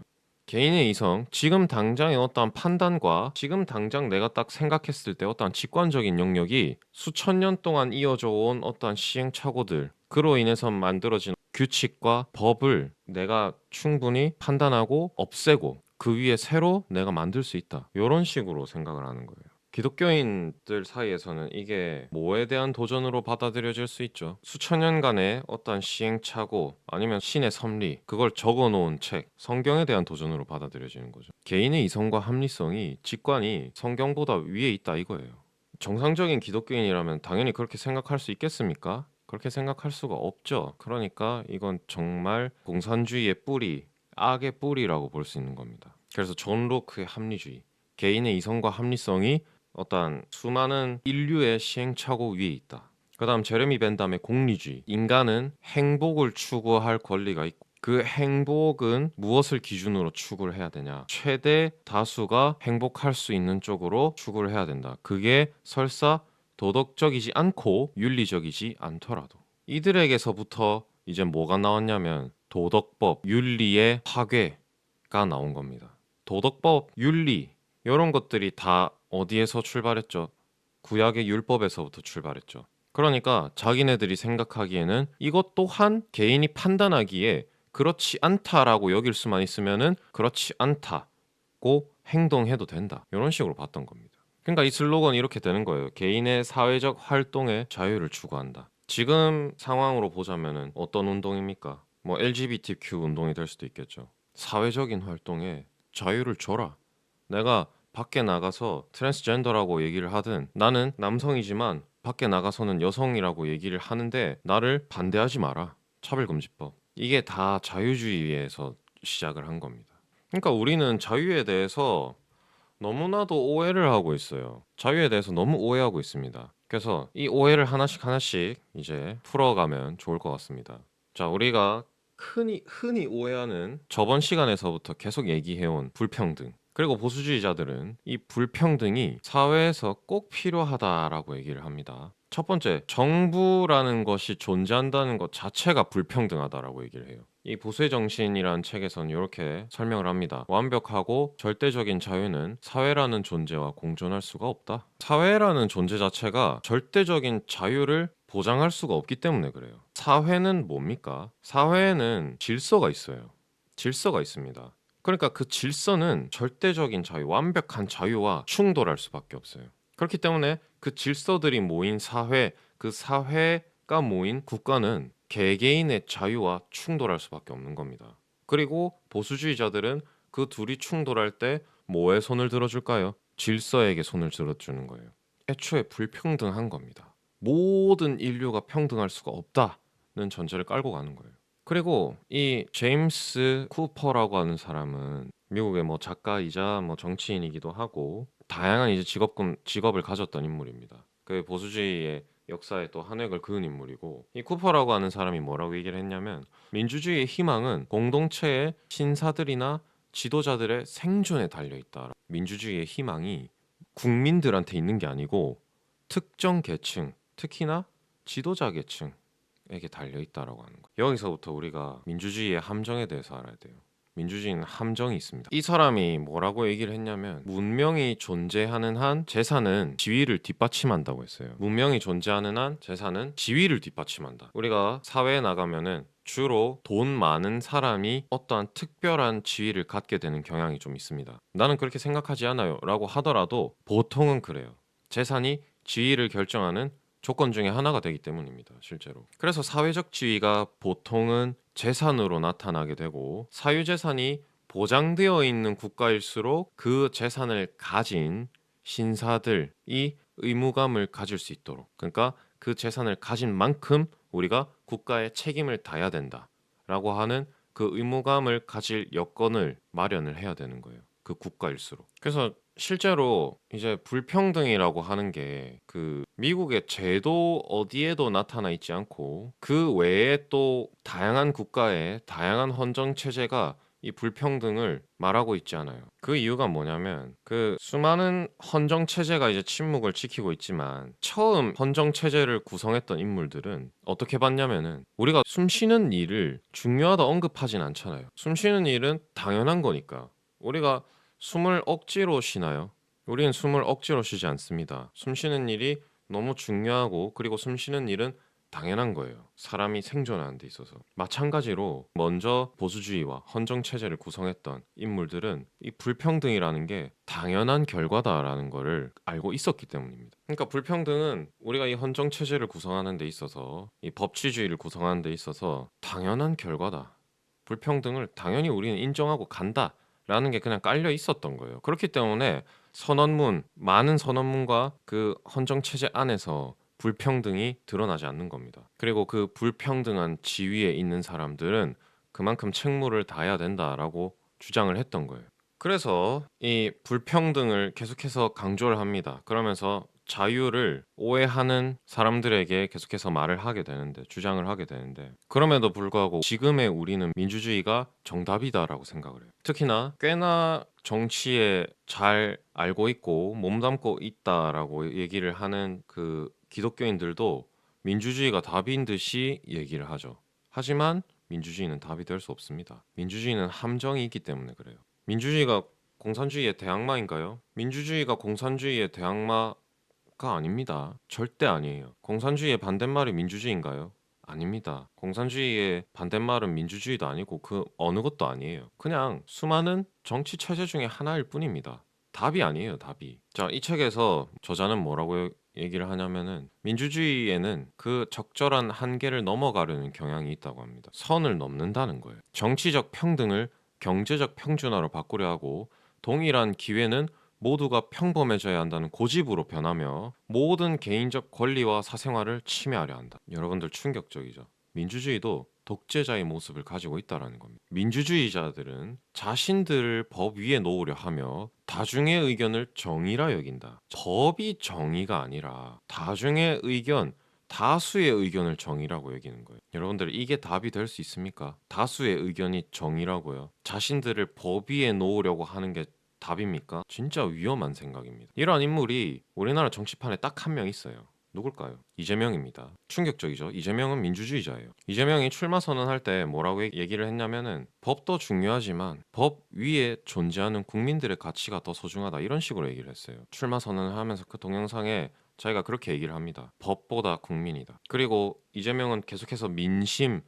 개인의 이성, 지금 당장의 어떠한 판단과 지금 당장 내가 딱 생각했을 때 어떠한 직관적인 영역이 수천 년 동안 이어져 온 어떠한 시행착오들, 그로 인해서 만들어진 규칙과 법을 내가 충분히 판단하고 없애고 그 위에 새로 내가 만들 수 있다. 이런 식으로 생각을 하는 거예요. 기독교인들 사이에서는 이게 뭐에 대한 도전으로 받아들여질 수 있죠. 수천 년간의 어떠한 시행착오 아니면 신의 섭리 그걸 적어놓은 책 성경에 대한 도전으로 받아들여지는 거죠. 개인의 이성과 합리성이 직관이 성경보다 위에 있다 이거예요. 정상적인 기독교인이라면 당연히 그렇게 생각할 수 있겠습니까? 그렇게 생각할 수가 없죠. 그러니까 이건 정말 공산주의의 뿌리, 악의 뿌리라고 볼 수 있는 겁니다. 그래서 존 로크의 합리주의, 개인의 이성과 합리성이 어떠한 수많은 인류의 시행착오 위에 있다. 그 다음 제레미 벤담의 공리주의, 인간은 행복을 추구할 권리가 있고 그 행복은 무엇을 기준으로 추구를 해야 되냐, 최대 다수가 행복할 수 있는 쪽으로 추구를 해야 된다. 그게 설사 도덕적이지 않고 윤리적이지 않더라도 이들에게서부터 이제 뭐가 나왔냐면 도덕법, 윤리의 파괴가 나온 겁니다. 도덕법, 윤리 이런 것들이 다 어디에서 출발했죠? 구약의 율법에서부터 출발했죠. 그러니까 자기네들이 생각하기에는 이것 또한 개인이 판단하기에 그렇지 않다라고 여길 수만 있으면은 그렇지 않다고 행동해도 된다. 이런 식으로 봤던 겁니다. 그러니까 이 슬로건이 이렇게 되는 거예요. 개인의 사회적 활동의 자유를 추구한다. 지금 상황으로 보자면은 어떤 운동입니까? 뭐 LGBTQ 운동이 될 수도 있겠죠. 사회적인 활동에 자유를 줘라. 내가 밖에 나가서 트랜스젠더라고 얘기를 하든 나는 남성이지만 밖에 나가서는 여성이라고 얘기를 하는데 나를 반대하지 마라. 차별금지법. 이게 다 자유주의에서 시작을 한 겁니다. 그러니까 우리는 자유에 대해서 너무나도 오해를 하고 있어요. 자유에 대해서 너무 오해하고 있습니다. 그래서 이 오해를 하나씩 하나씩 이제 풀어가면 좋을 것 같습니다. 자, 우리가 흔히 오해하는 저번 시간에서부터 계속 얘기해온 불평등. 그리고 보수주의자들은 이 불평등이 사회에서 꼭 필요하다라고 얘기를 합니다. 첫 번째, 정부라는 것이 존재한다는 것 자체가 불평등하다라고 얘기를 해요. 이 보수의 정신이라는 책에서는 이렇게 설명을 합니다. 완벽하고 절대적인 자유는 사회라는 존재와 공존할 수가 없다. 사회라는 존재 자체가 절대적인 자유를 보장할 수가 없기 때문에 그래요. 사회는 뭡니까? 사회에는 질서가 있어요. 질서가 있습니다. 그러니까 그 질서는 절대적인 자유, 완벽한 자유와 충돌할 수밖에 없어요. 그렇기 때문에 그 질서들이 모인 사회, 그 사회가 모인 국가는 개개인의 자유와 충돌할 수밖에 없는 겁니다. 그리고 보수주의자들은 그 둘이 충돌할 때 뭐에 손을 들어줄까요? 질서에게 손을 들어주는 거예요. 애초에 불평등한 겁니다. 모든 인류가 평등할 수가 없다는 전제를 깔고 가는 거예요. 그리고 이 제임스 쿠퍼라고 하는 사람은 미국의 뭐 작가이자 뭐 정치인이기도 하고 다양한 이제 직업을 가졌던 인물입니다. 그 보수주의의 역사에 또 한 획을 그은 인물이고, 이 쿠퍼라고 하는 사람이 뭐라고 얘기를 했냐면 민주주의의 희망은 공동체의 신사들이나 지도자들의 생존에 달려 있다. 민주주의의 희망이 국민들한테 있는 게 아니고 특정 계층, 특히나 지도자 계층에게 달려 있다라고 하는 거예요. 여기서부터 우리가 민주주의의 함정에 대해서 알아야 돼요. 민주주의는 함정이 있습니다. 이 사람이 뭐라고 얘기를 했냐면 문명이 존재하는 한 재산은 지위를 뒷받침한다고 했어요. 문명이 존재하는 한 재산은 지위를 뒷받침한다. 우리가 사회에 나가면은 주로 돈 많은 사람이 어떠한 특별한 지위를 갖게 되는 경향이 좀 있습니다. 나는 그렇게 생각하지 않아요 라고 하더라도 보통은 그래요. 재산이 지위를 결정하는 조건 중에 하나가 되기 때문입니다. 실제로. 그래서 사회적 지위가 보통은 재산으로 나타나게 되고, 사유재산이 보장되어 있는 국가일수록 그 재산을 가진 신사들이 의무감을 가질 수 있도록, 그러니까 그 재산을 가진 만큼 우리가 국가에 책임을 다해야 된다라고 하는 그 의무감을 가질 여건을 마련을 해야 되는 거예요. 그 국가일수록. 그래서 실제로 이제 불평등이라고 하는 게 그 미국의 제도 어디에도 나타나 있지 않고 그 외에 또 다양한 국가의 다양한 헌정 체제가 이 불평등을 말하고 있지 않아요. 그 이유가 뭐냐면 그 수많은 헌정 체제가 이제 침묵을 지키고 있지만 처음 헌정 체제를 구성했던 인물들은 어떻게 봤냐면은 우리가 숨 쉬는 일을 중요하다 언급하진 않잖아요. 숨 쉬는 일은 당연한 거니까. 우리가 숨을 억지로 쉬나요? 우리는 숨을 억지로 쉬지 않습니다. 숨 쉬는 일이 너무 중요하고, 그리고 숨 쉬는 일은 당연한 거예요. 사람이 생존하는 데 있어서. 마찬가지로 먼저 보수주의와 헌정 체제를 구성했던 인물들은 이 불평등이라는 게 당연한 결과다라는 거를 알고 있었기 때문입니다. 그러니까 불평등은 우리가 이 헌정 체제를 구성하는 데 있어서, 이 법치주의를 구성하는 데 있어서 당연한 결과다. 불평등을 당연히 우리는 인정하고 간다. 라는 게 그냥 깔려 있었던 거예요. 그렇기 때문에 많은 선언문과 그 헌정 체제 안에서 불평등이 드러나지 않는 겁니다. 그리고 그 불평등한 지위에 있는 사람들은 그만큼 책무를 다해야 된다라고 주장을 했던 거예요. 그래서 이 불평등을 계속해서 강조를 합니다. 그러면서 자유를 오해하는 사람들에게 계속해서 말을 하게 되는데, 주장을 하게 되는데, 그럼에도 불구하고 지금의 우리는 민주주의가 정답이다라고 생각을 해요. 특히나 꽤나 정치에 잘 알고 있고 몸담고 있다라고 얘기를 하는 그 기독교인들도 민주주의가 답인 듯이 얘기를 하죠. 하지만 민주주의는 답이 될 수 없습니다. 민주주의는 함정이 있기 때문에 그래요. 민주주의가 공산주의의 대항마인가요? 민주주의가 공산주의의 대항마가 아닙니다. 절대 아니에요. 공산주의의 반대말이 민주주의인가요? 아닙니다. 공산주의의 반대말은 민주주의도 아니고 그 어느 것도 아니에요. 그냥 수많은 정치 체제 중에 하나일 뿐입니다. 답이 아니에요, 답이. 자, 이 책에서 저자는 뭐라고 얘기를 하냐면은 민주주의에는 그 적절한 한계를 넘어가려는 경향이 있다고 합니다. 선을 넘는다는 거예요. 정치적 평등을 경제적 평준화로 바꾸려 하고, 동일한 기회는 모두가 평범해져야 한다는 고집으로 변하며 모든 개인적 권리와 사생활을 침해하려 한다. 여러분들 충격적이죠. 민주주의도 독재자의 모습을 가지고 있다는 겁니다. 민주주의자들은 자신들을 법 위에 놓으려 하며 다중의 의견을 정의라 여긴다. 법이 정의가 아니라 다중의 의견, 다수의 의견을 정의라고 여기는 거예요. 여러분들 이게 답이 될 수 있습니까? 다수의 의견이 정의라고요. 자신들을 법 위에 놓으려고 하는 게 답입니까? 진짜 위험한 생각입니다. 이러한 인물이 우리나라 정치판에 딱 한 명 있어요. 누굴까요? 이재명입니다. 충격적이죠. 이재명은 민주주의자예요. 이재명이 출마 선언할 때 뭐라고 얘기를 했냐면은 법도 중요하지만 법 위에 존재하는 국민들의 가치가 더 소중하다, 이런 식으로 얘기를 했어요. 출마 선언을 하면서 그 동영상에 자기가 그렇게 얘기를 합니다. 법보다 국민이다. 그리고 이재명은 계속해서 민심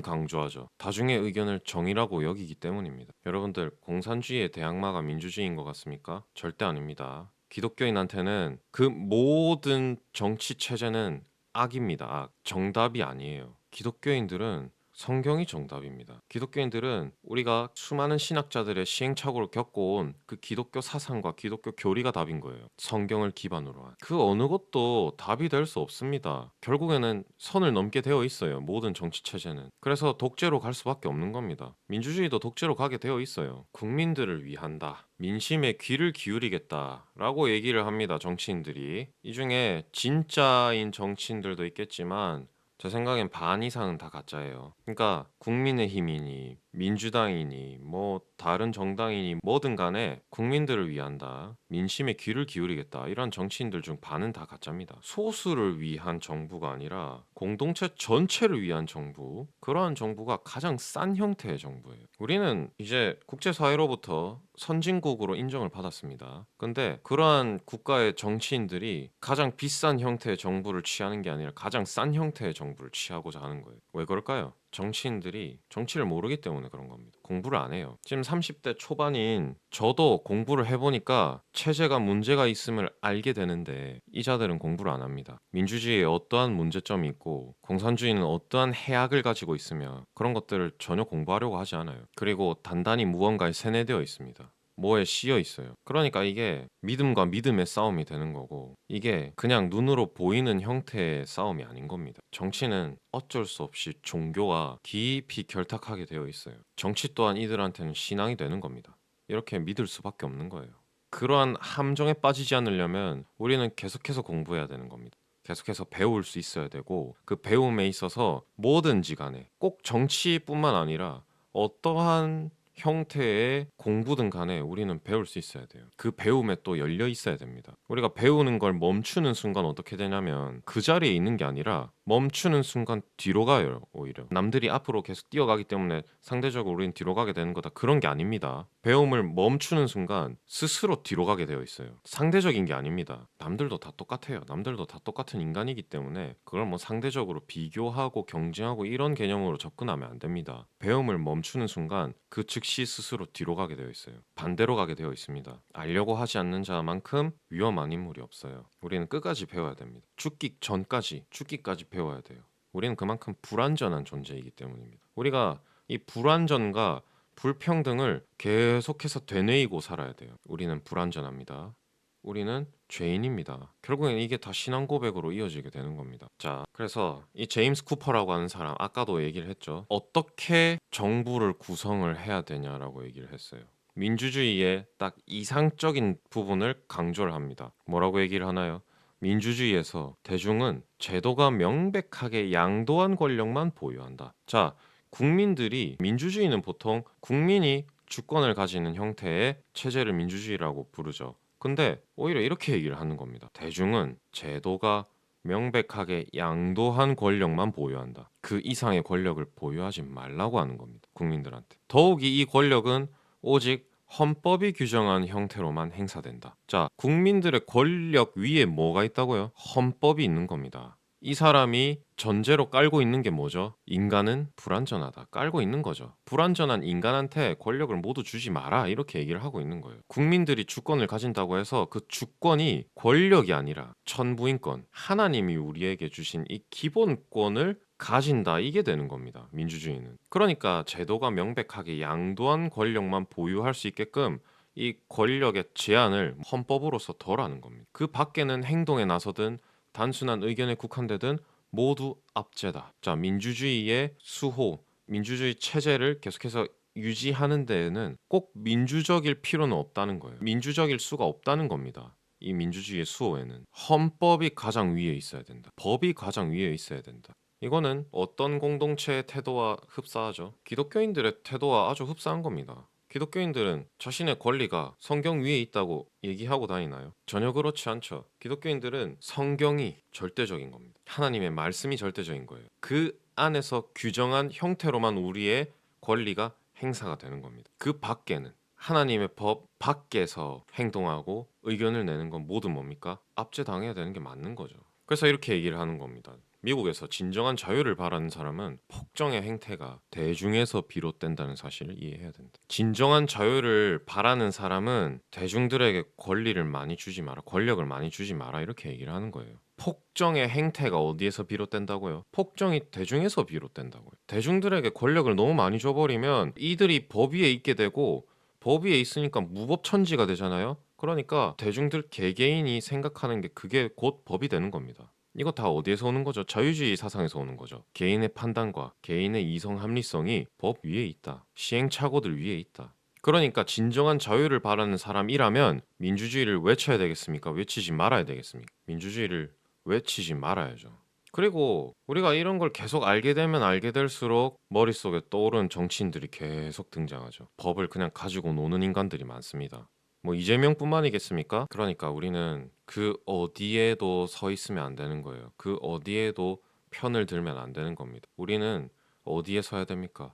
강조하죠. 다중의 의견을 정의라고 여기기 때문입니다. 여러분들, 공산주의의 대항마가 민주주의인 것 같습니까? 절대 아닙니다. 기독교인한테는 그 모든 정치 체제는 악입니다. 악. 정답이 아니에요. 기독교인들은 성경이 정답입니다. 기독교인들은 우리가 수많은 신학자들의 시행착오를 겪어온 그 기독교 사상과 기독교 교리가 답인 거예요. 성경을 기반으로 한. 그 어느 것도 답이 될 수 없습니다. 결국에는 선을 넘게 되어 있어요. 모든 정치 체제는. 그래서 독재로 갈 수밖에 없는 겁니다. 민주주의도 독재로 가게 되어 있어요. 국민들을 위한다. 민심에 귀를 기울이겠다라고 얘기를 합니다. 정치인들이. 이 중에 진짜인 정치인들도 있겠지만 제 생각엔 반 이상은 다 가짜예요. 그러니까 국민의힘이니 민주당이니 뭐 다른 정당이니 뭐든 간에 국민들을 위한다, 민심에 귀를 기울이겠다, 이런 정치인들 중 반은 다 가짜입니다. 소수를 위한 정부가 아니라 공동체 전체를 위한 정부, 그러한 정부가 가장 싼 형태의 정부예요. 우리는 이제 국제사회로부터 선진국으로 인정을 받았습니다. 근데 그러한 국가의 정치인들이 가장 비싼 형태의 정부를 취하는 게 아니라 가장 싼 형태의 정부를 취하고자 하는 거예요. 왜 그럴까요? 정치인들이 정치를 모르기 때문에 그런 겁니다. 공부를 안 해요. 지금 30대 초반인 저도 공부를 해보니까 체제가 문제가 있음을 알게 되는데 이자들은 공부를 안 합니다. 민주주의에 어떠한 문제점이 있고 공산주의는 어떠한 해악을 가지고 있으며 그런 것들을 전혀 공부하려고 하지 않아요. 그리고 단단히 무언가에 세뇌되어 있습니다. 뭐에 씌여 있어요. 그러니까 이게 믿음과 믿음의 싸움이 되는 거고, 이게 그냥 눈으로 보이는 형태의 싸움이 아닌 겁니다. 정치는 어쩔 수 없이 종교와 깊이 결탁하게 되어 있어요. 정치 또한 이들한테는 신앙이 되는 겁니다. 이렇게 믿을 수밖에 없는 거예요. 그러한 함정에 빠지지 않으려면 우리는 계속해서 공부해야 되는 겁니다. 계속해서 배울 수 있어야 되고, 그 배움에 있어서 뭐든지 간에 꼭 정치뿐만 아니라 어떠한 형태의 공부든 간에 우리는 배울 수 있어야 돼요. 그 배움에 또 열려 있어야 됩니다. 우리가 배우는 걸 멈추는 순간 어떻게 되냐면 그 자리에 있는 게 아니라 멈추는 순간 뒤로 가요. 오히려 남들이 앞으로 계속 뛰어가기 때문에 상대적으로 우리는 뒤로 가게 되는 거다, 그런 게 아닙니다. 배움을 멈추는 순간 스스로 뒤로 가게 되어 있어요. 상대적인 게 아닙니다. 남들도 다 똑같아요. 남들도 다 똑같은 인간이기 때문에 그걸 뭐 상대적으로 비교하고 경쟁하고 이런 개념으로 접근하면 안 됩니다. 배움을 멈추는 순간 그 즉시 스스로 뒤로 가게 되어 있어요. 반대로 가게 되어 있습니다. 알려고 하지 않는 자만큼 위험한 인물이 없어요. 우리는 끝까지 배워야 됩니다. 죽기까지 배워야 돼요. 우리는 그만큼 불완전한 존재이기 때문입니다. 우리가 이 불완전과 불평등을 계속해서 되뇌이고 살아야 돼요. 우리는 불완전합니다. 우리는 죄인입니다. 결국엔 이게 다 신앙 고백으로 이어지게 되는 겁니다. 자, 그래서 이 제임스 쿠퍼라고 하는 사람, 아까도 얘기를 했죠. 어떻게 정부를 구성을 해야 되냐라고 얘기를 했어요. 민주주의의 딱 이상적인 부분을 강조를 합니다. 뭐라고 얘기를 하나요? 민주주의에서 대중은 제도가 명백하게 양도한 권력만 보유한다. 자, 국민들이, 민주주의는 보통 국민이 주권을 가지는 형태의 체제를 민주주의라고 부르죠. 근데 오히려 이렇게 얘기를 하는 겁니다. 대중은 제도가 명백하게 양도한 권력만 보유한다. 그 이상의 권력을 보유하지 말라고 하는 겁니다. 국민들한테. 더욱이 이 권력은 오직 헌법이 규정한 형태로만 행사된다. 자, 국민들의 권력 위에 뭐가 있다고요? 헌법이 있는 겁니다. 이 사람이 전제로 깔고 있는 게 뭐죠? 인간은 불완전하다. 깔고 있는 거죠. 불완전한 인간한테 권력을 모두 주지 마라, 이렇게 얘기를 하고 있는 거예요. 국민들이 주권을 가진다고 해서 그 주권이 권력이 아니라 천부인권, 하나님이 우리에게 주신 이 기본권을 가진다, 이게 되는 겁니다. 민주주의는. 그러니까 제도가 명백하게 양도한 권력만 보유할 수 있게끔 이 권력의 제한을 헌법으로서 덜하는 겁니다. 그 밖에는 행동에 나서든 단순한 의견에 국한되든 모두 압제다. 자, 민주주의의 수호, 민주주의 체제를 계속해서 유지하는 데에는 꼭 민주적일 필요는 없다는 거예요. 민주적일 수가 없다는 겁니다. 이 민주주의의 수호에는 헌법이 가장 위에 있어야 된다. 법이 가장 위에 있어야 된다. 이거는 어떤 공동체의 태도와 흡사하죠. 기독교인들의 태도와 아주 흡사한 겁니다. 기독교인들은 자신의 권리가 성경 위에 있다고 얘기하고 다니나요? 전혀 그렇지 않죠. 기독교인들은 성경이 절대적인 겁니다. 하나님의 말씀이 절대적인 거예요. 그 안에서 규정한 형태로만 우리의 권리가 행사가 되는 겁니다. 그 밖에는, 하나님의 법 밖에서 행동하고 의견을 내는 건 모두 뭡니까? 압제당해야 되는 게 맞는 거죠. 그래서 이렇게 얘기를 하는 겁니다. 미국에서 진정한 자유를 바라는 사람은 폭정의 행태가 대중에서 비롯된다는 사실을 이해해야 된다. 진정한 자유를 바라는 사람은 대중들에게 권리를 많이 주지 마라, 권력을 많이 주지 마라 이렇게 얘기를 하는 거예요. 폭정의 행태가 어디에서 비롯된다고요? 폭정이 대중에서 비롯된다고요. 대중들에게 권력을 너무 많이 줘버리면 이들이 법 위에 있게 되고 법 위에 있으니까 무법천지가 되잖아요. 그러니까 대중들 개개인이 생각하는 게 그게 곧 법이 되는 겁니다. 이거 다 어디에서 오는 거죠? 자유주의 사상에서 오는 거죠. 개인의 판단과 개인의 이성 합리성이 법 위에 있다. 시행착오들 위에 있다. 그러니까 진정한 자유를 바라는 사람이라면 민주주의를 외쳐야 되겠습니까? 외치지 말아야 되겠습니까? 민주주의를 외치지 말아야죠. 그리고 우리가 이런 걸 계속 알게 되면 알게 될수록 머릿속에 떠오르는 정치인들이 계속 등장하죠. 법을 그냥 가지고 노는 인간들이 많습니다. 뭐 이재명뿐만이겠습니까? 그러니까 우리는 그 어디에도 서 있으면 안 되는 거예요. 그 어디에도 편을 들면 안 되는 겁니다. 우리는 어디에 서야 됩니까?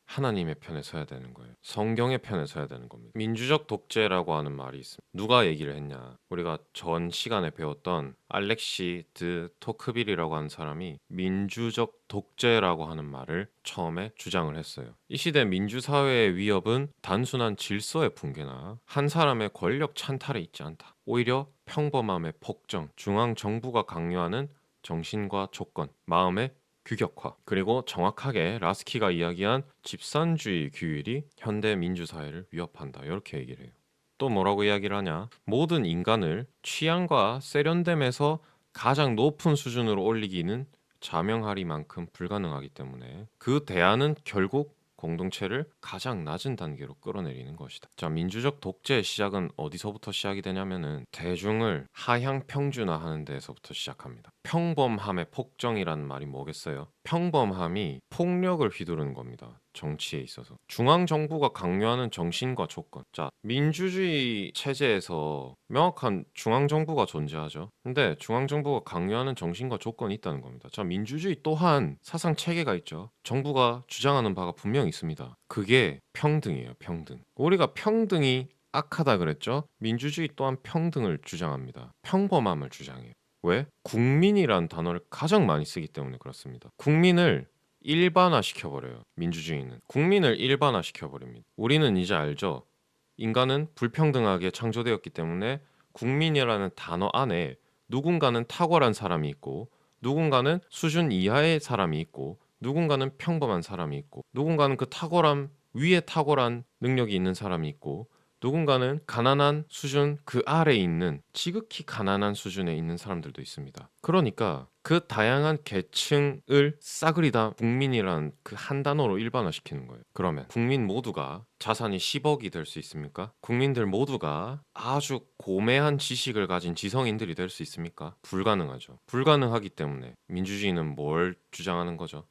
하나님의 편에 서야 되는 거예요. 성경의 편에 서야 되는 겁니다. 민주적 독재라고 하는 말이 있습니다. 누가 얘기를 했냐? 우리가 전 시간에 배웠던 알렉시 드 토크빌이라고 하는 사람이 민주적 독재라고 하는 말을 처음에 주장을 했어요. 이 시대 민주사회의 위협은 단순한 질서의 붕괴나 한 사람의 권력 찬탈에 있지 않다. 오히려 평범함의 폭정, 중앙 정부가 강요하는 정신과 조건, 마음의 규격화, 그리고 정확하게 라스키가 이야기한 집산주의 규율이 현대 민주사회를 위협한다. 이렇게 얘기를 해요. 또 뭐라고 이야기를 하냐? 모든 인간을 취향과 세련됨에서 가장 높은 수준으로 올리기는 자명하리만큼 불가능하기 때문에 그 대안은 결국 공동체를 가장 낮은 단계로 끌어내리는 것이다. 자, 민주적 독재의 시작은 어디서부터 시작이 되냐면은 대중을 하향 평준화하는 데서부터 시작합니다. 평범함의 폭정이라는 말이 뭐겠어요? 평범함이 폭력을 휘두르는 겁니다. 정치에 있어서 중앙 정부가 강요하는 정신과 조건. 자, 민주주의 체제에서 명확한 중앙 정부가 존재하죠. 근데 중앙 정부가 강요하는 정신과 조건이 있다는 겁니다. 자, 민주주의 또한 사상 체계가 있죠. 정부가 주장하는 바가 분명히 있습니다. 그게 평등이에요. 평등. 우리가 평등이 악하다 그랬죠. 민주주의 또한 평등을 주장합니다. 평범함을 주장해요. 왜? 국민이란 단어를 가장 많이 쓰기 때문에 그렇습니다. 국민을 일반화시켜버려요. 민주주의는 국민을 일반화시켜버립니다. 우리는 이제 알죠. 인간은 불평등하게 창조되었기 때문에 국민이라는 단어 안에 누군가는 탁월한 사람이 있고 누군가는 수준 이하의 사람이 있고 누군가는 평범한 사람이 있고 누군가는 그 탁월함 위에 탁월한 능력이 있는 사람이 있고 누군가는 가난한 수준 그 아래에 있는 지극히 가난한 수준에 있는 사람들도 있습니다. 그러니까 그 다양한 계층을 싸그리다 국민이란 그 한 단어로 일반화시키는 거예요. 그러면 국민 모두가 자산이 10억이 될 수 있습니까? 국민들 모두가 아주 고매한 지식을 가진 지성인들이 될 수 있습니까? 불가능하죠. 불가능하기 때문에 민주주의는 뭘 주장하는 거죠?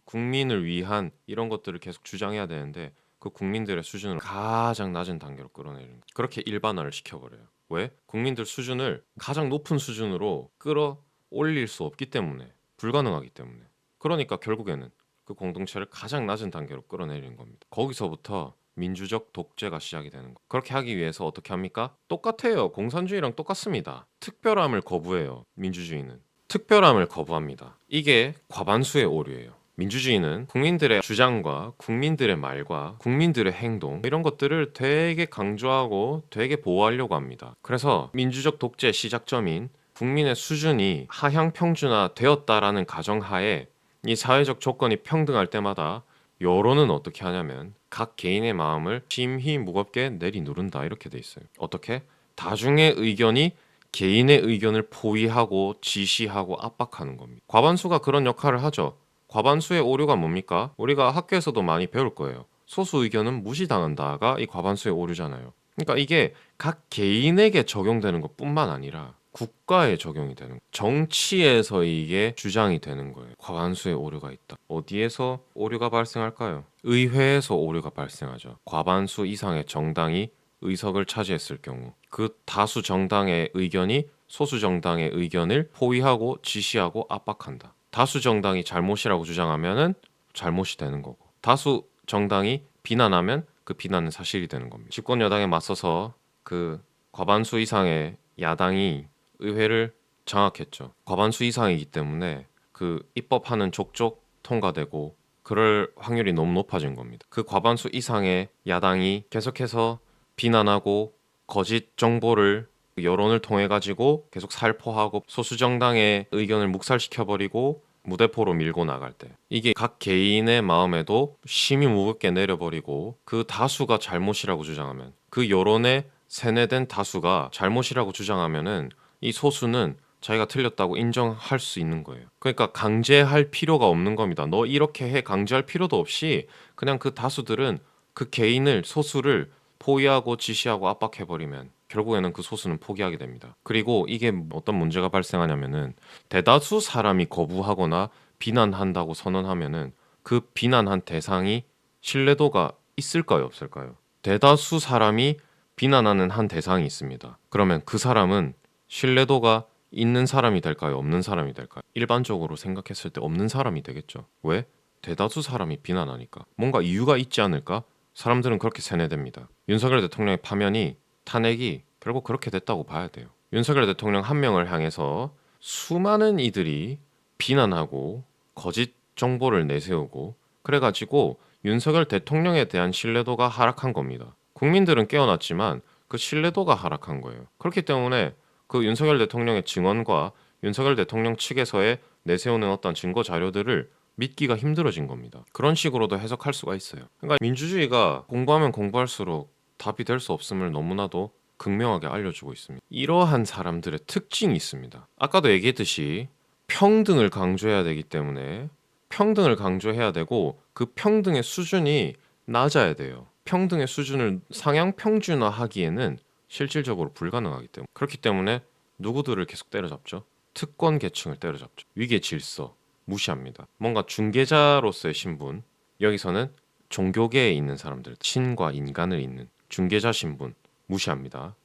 국민을 위한 이런 것들을 계속 주장해야 되는데 그 국민들의 수준을 가장 낮은 단계로 끌어내리는 거예요. 그렇게 일반화를 시켜버려요. 왜? 국민들 수준을 가장 높은 수준으로 끌어올릴 수 없기 때문에 불가능하기 때문에 그러니까 결국에는 그 공동체를 가장 낮은 단계로 끌어내리는 겁니다. 거기서부터 민주적 독재가 시작이 되는 거예요. 그렇게 하기 위해서 어떻게 합니까? 똑같아요. 공산주의랑 똑같습니다. 특별함을 거부해요. 민주주의는. 특별함을 거부합니다. 이게 과반수의 오류예요. 민주주의는 국민들의 주장과 국민들의 말과 국민들의 행동 이런 것들을 되게 강조하고 되게 보호하려고 합니다. 그래서 민주적 독재의 시작점인 국민의 수준이 하향 평준화 되었다라는 가정하에 이 사회적 조건이 평등할 때마다 여론은 어떻게 하냐면 각 개인의 마음을 심히 무겁게 내리누른다 이렇게 돼 있어요. 어떻게? 다중의 의견이 개인의 의견을 포위하고 지시하고 압박하는 겁니다. 과반수가 그런 역할을 하죠. 과반수의 오류가 뭡니까? 우리가 학교에서도 많이 배울 거예요. 소수 의견은 무시당한다가 이 과반수의 오류잖아요. 그러니까 이게 각 개인에게 적용되는 것뿐만 아니라 국가에 적용이 되는 거예요. 정치에서 이게 주장이 되는 거예요. 과반수의 오류가 있다. 어디에서 오류가 발생할까요? 의회에서 오류가 발생하죠. 과반수 이상의 정당이 의석을 차지했을 경우 그 다수 정당의 의견이 소수 정당의 의견을 포위하고 지시하고 압박한다. 다수 정당이 잘못이라고 주장하면은 잘못이 되는 거고 다수 정당이 비난하면 그 비난은 사실이 되는 겁니다. 집권 여당에 맞서서 그 과반수 이상의 야당이 의회를 장악했죠. 과반수 이상이기 때문에 그 입법하는 족족 통과되고 그럴 확률이 너무 높아진 겁니다. 그 과반수 이상의 야당이 계속해서 비난하고 거짓 정보를 여론을 통해 가지고 계속 살포하고 소수 정당의 의견을 묵살시켜버리고 무대포로 밀고 나갈 때 이게 각 개인의 마음에도 심히 무겁게 내려버리고 그 다수가 잘못이라고 주장하면 그 여론에 세뇌된 다수가 잘못이라고 주장하면은 이 소수는 자기가 틀렸다고 인정할 수 있는 거예요. 그러니까 강제할 필요가 없는 겁니다. 너 이렇게 해 강제할 필요도 없이 그냥 그 다수들은 그 개인을 소수를 포위하고 지시하고 압박해버리면 결국에는 그 소수는 포기하게 됩니다. 그리고 이게 어떤 문제가 발생하냐면은 대다수 사람이 거부하거나 비난한다고 선언하면은 그 비난한 대상이 신뢰도가 있을까요, 없을까요? 대다수 사람이 비난하는 한 대상이 있습니다. 그러면 그 사람은 신뢰도가 있는 사람이 될까요, 없는 사람이 될까요? 일반적으로 생각했을 때 없는 사람이 되겠죠. 왜? 대다수 사람이 비난하니까. 뭔가 이유가 있지 않을까? 사람들은 그렇게 세뇌됩니다. 윤석열 대통령의 파면이 탄핵이 결국 그렇게 됐다고 봐야 돼요. 윤석열 대통령 한 명을 향해서 수많은 이들이 비난하고 거짓 정보를 내세우고 그래가지고 윤석열 대통령에 대한 신뢰도가 하락한 겁니다. 국민들은 깨어났지만 그 신뢰도가 하락한 거예요. 그렇기 때문에 그 윤석열 대통령의 증언과 윤석열 대통령 측에서의 내세우는 어떤 증거 자료들을 믿기가 힘들어진 겁니다. 그런 식으로도 해석할 수가 있어요. 그러니까 민주주의가 공부하면 공부할수록 답이 될 수 없음을 너무나도 극명하게 알려주고 있습니다. 이러한 사람들의 특징이 있습니다. 아까도 얘기했듯이 평등을 강조해야 되기 때문에 평등을 강조해야 되고 그 평등의 수준이 낮아야 돼요. 평등의 수준을 상향 평준화하기에는 실질적으로 불가능하기 때문에 그렇기 때문에 누구들을 계속 때려잡죠. 특권 계층을 때려잡죠. 위계 질서 무시합니다. 뭔가 중개자로서의 신분, 여기서는 종교계에 있는 사람들, 신과 인간을 잇는 중개자 신분 무시합니다.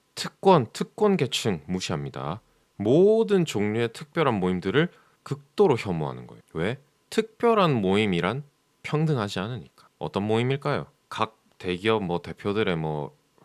특권 계층 무시합니다. 모든 종류의 특별한 모임들을 극도로 혐오하는 거예요. 왜? 특별한 모임이란 평등하지 않으니까. 어떤 모임일까요? 각 대기업 대표들의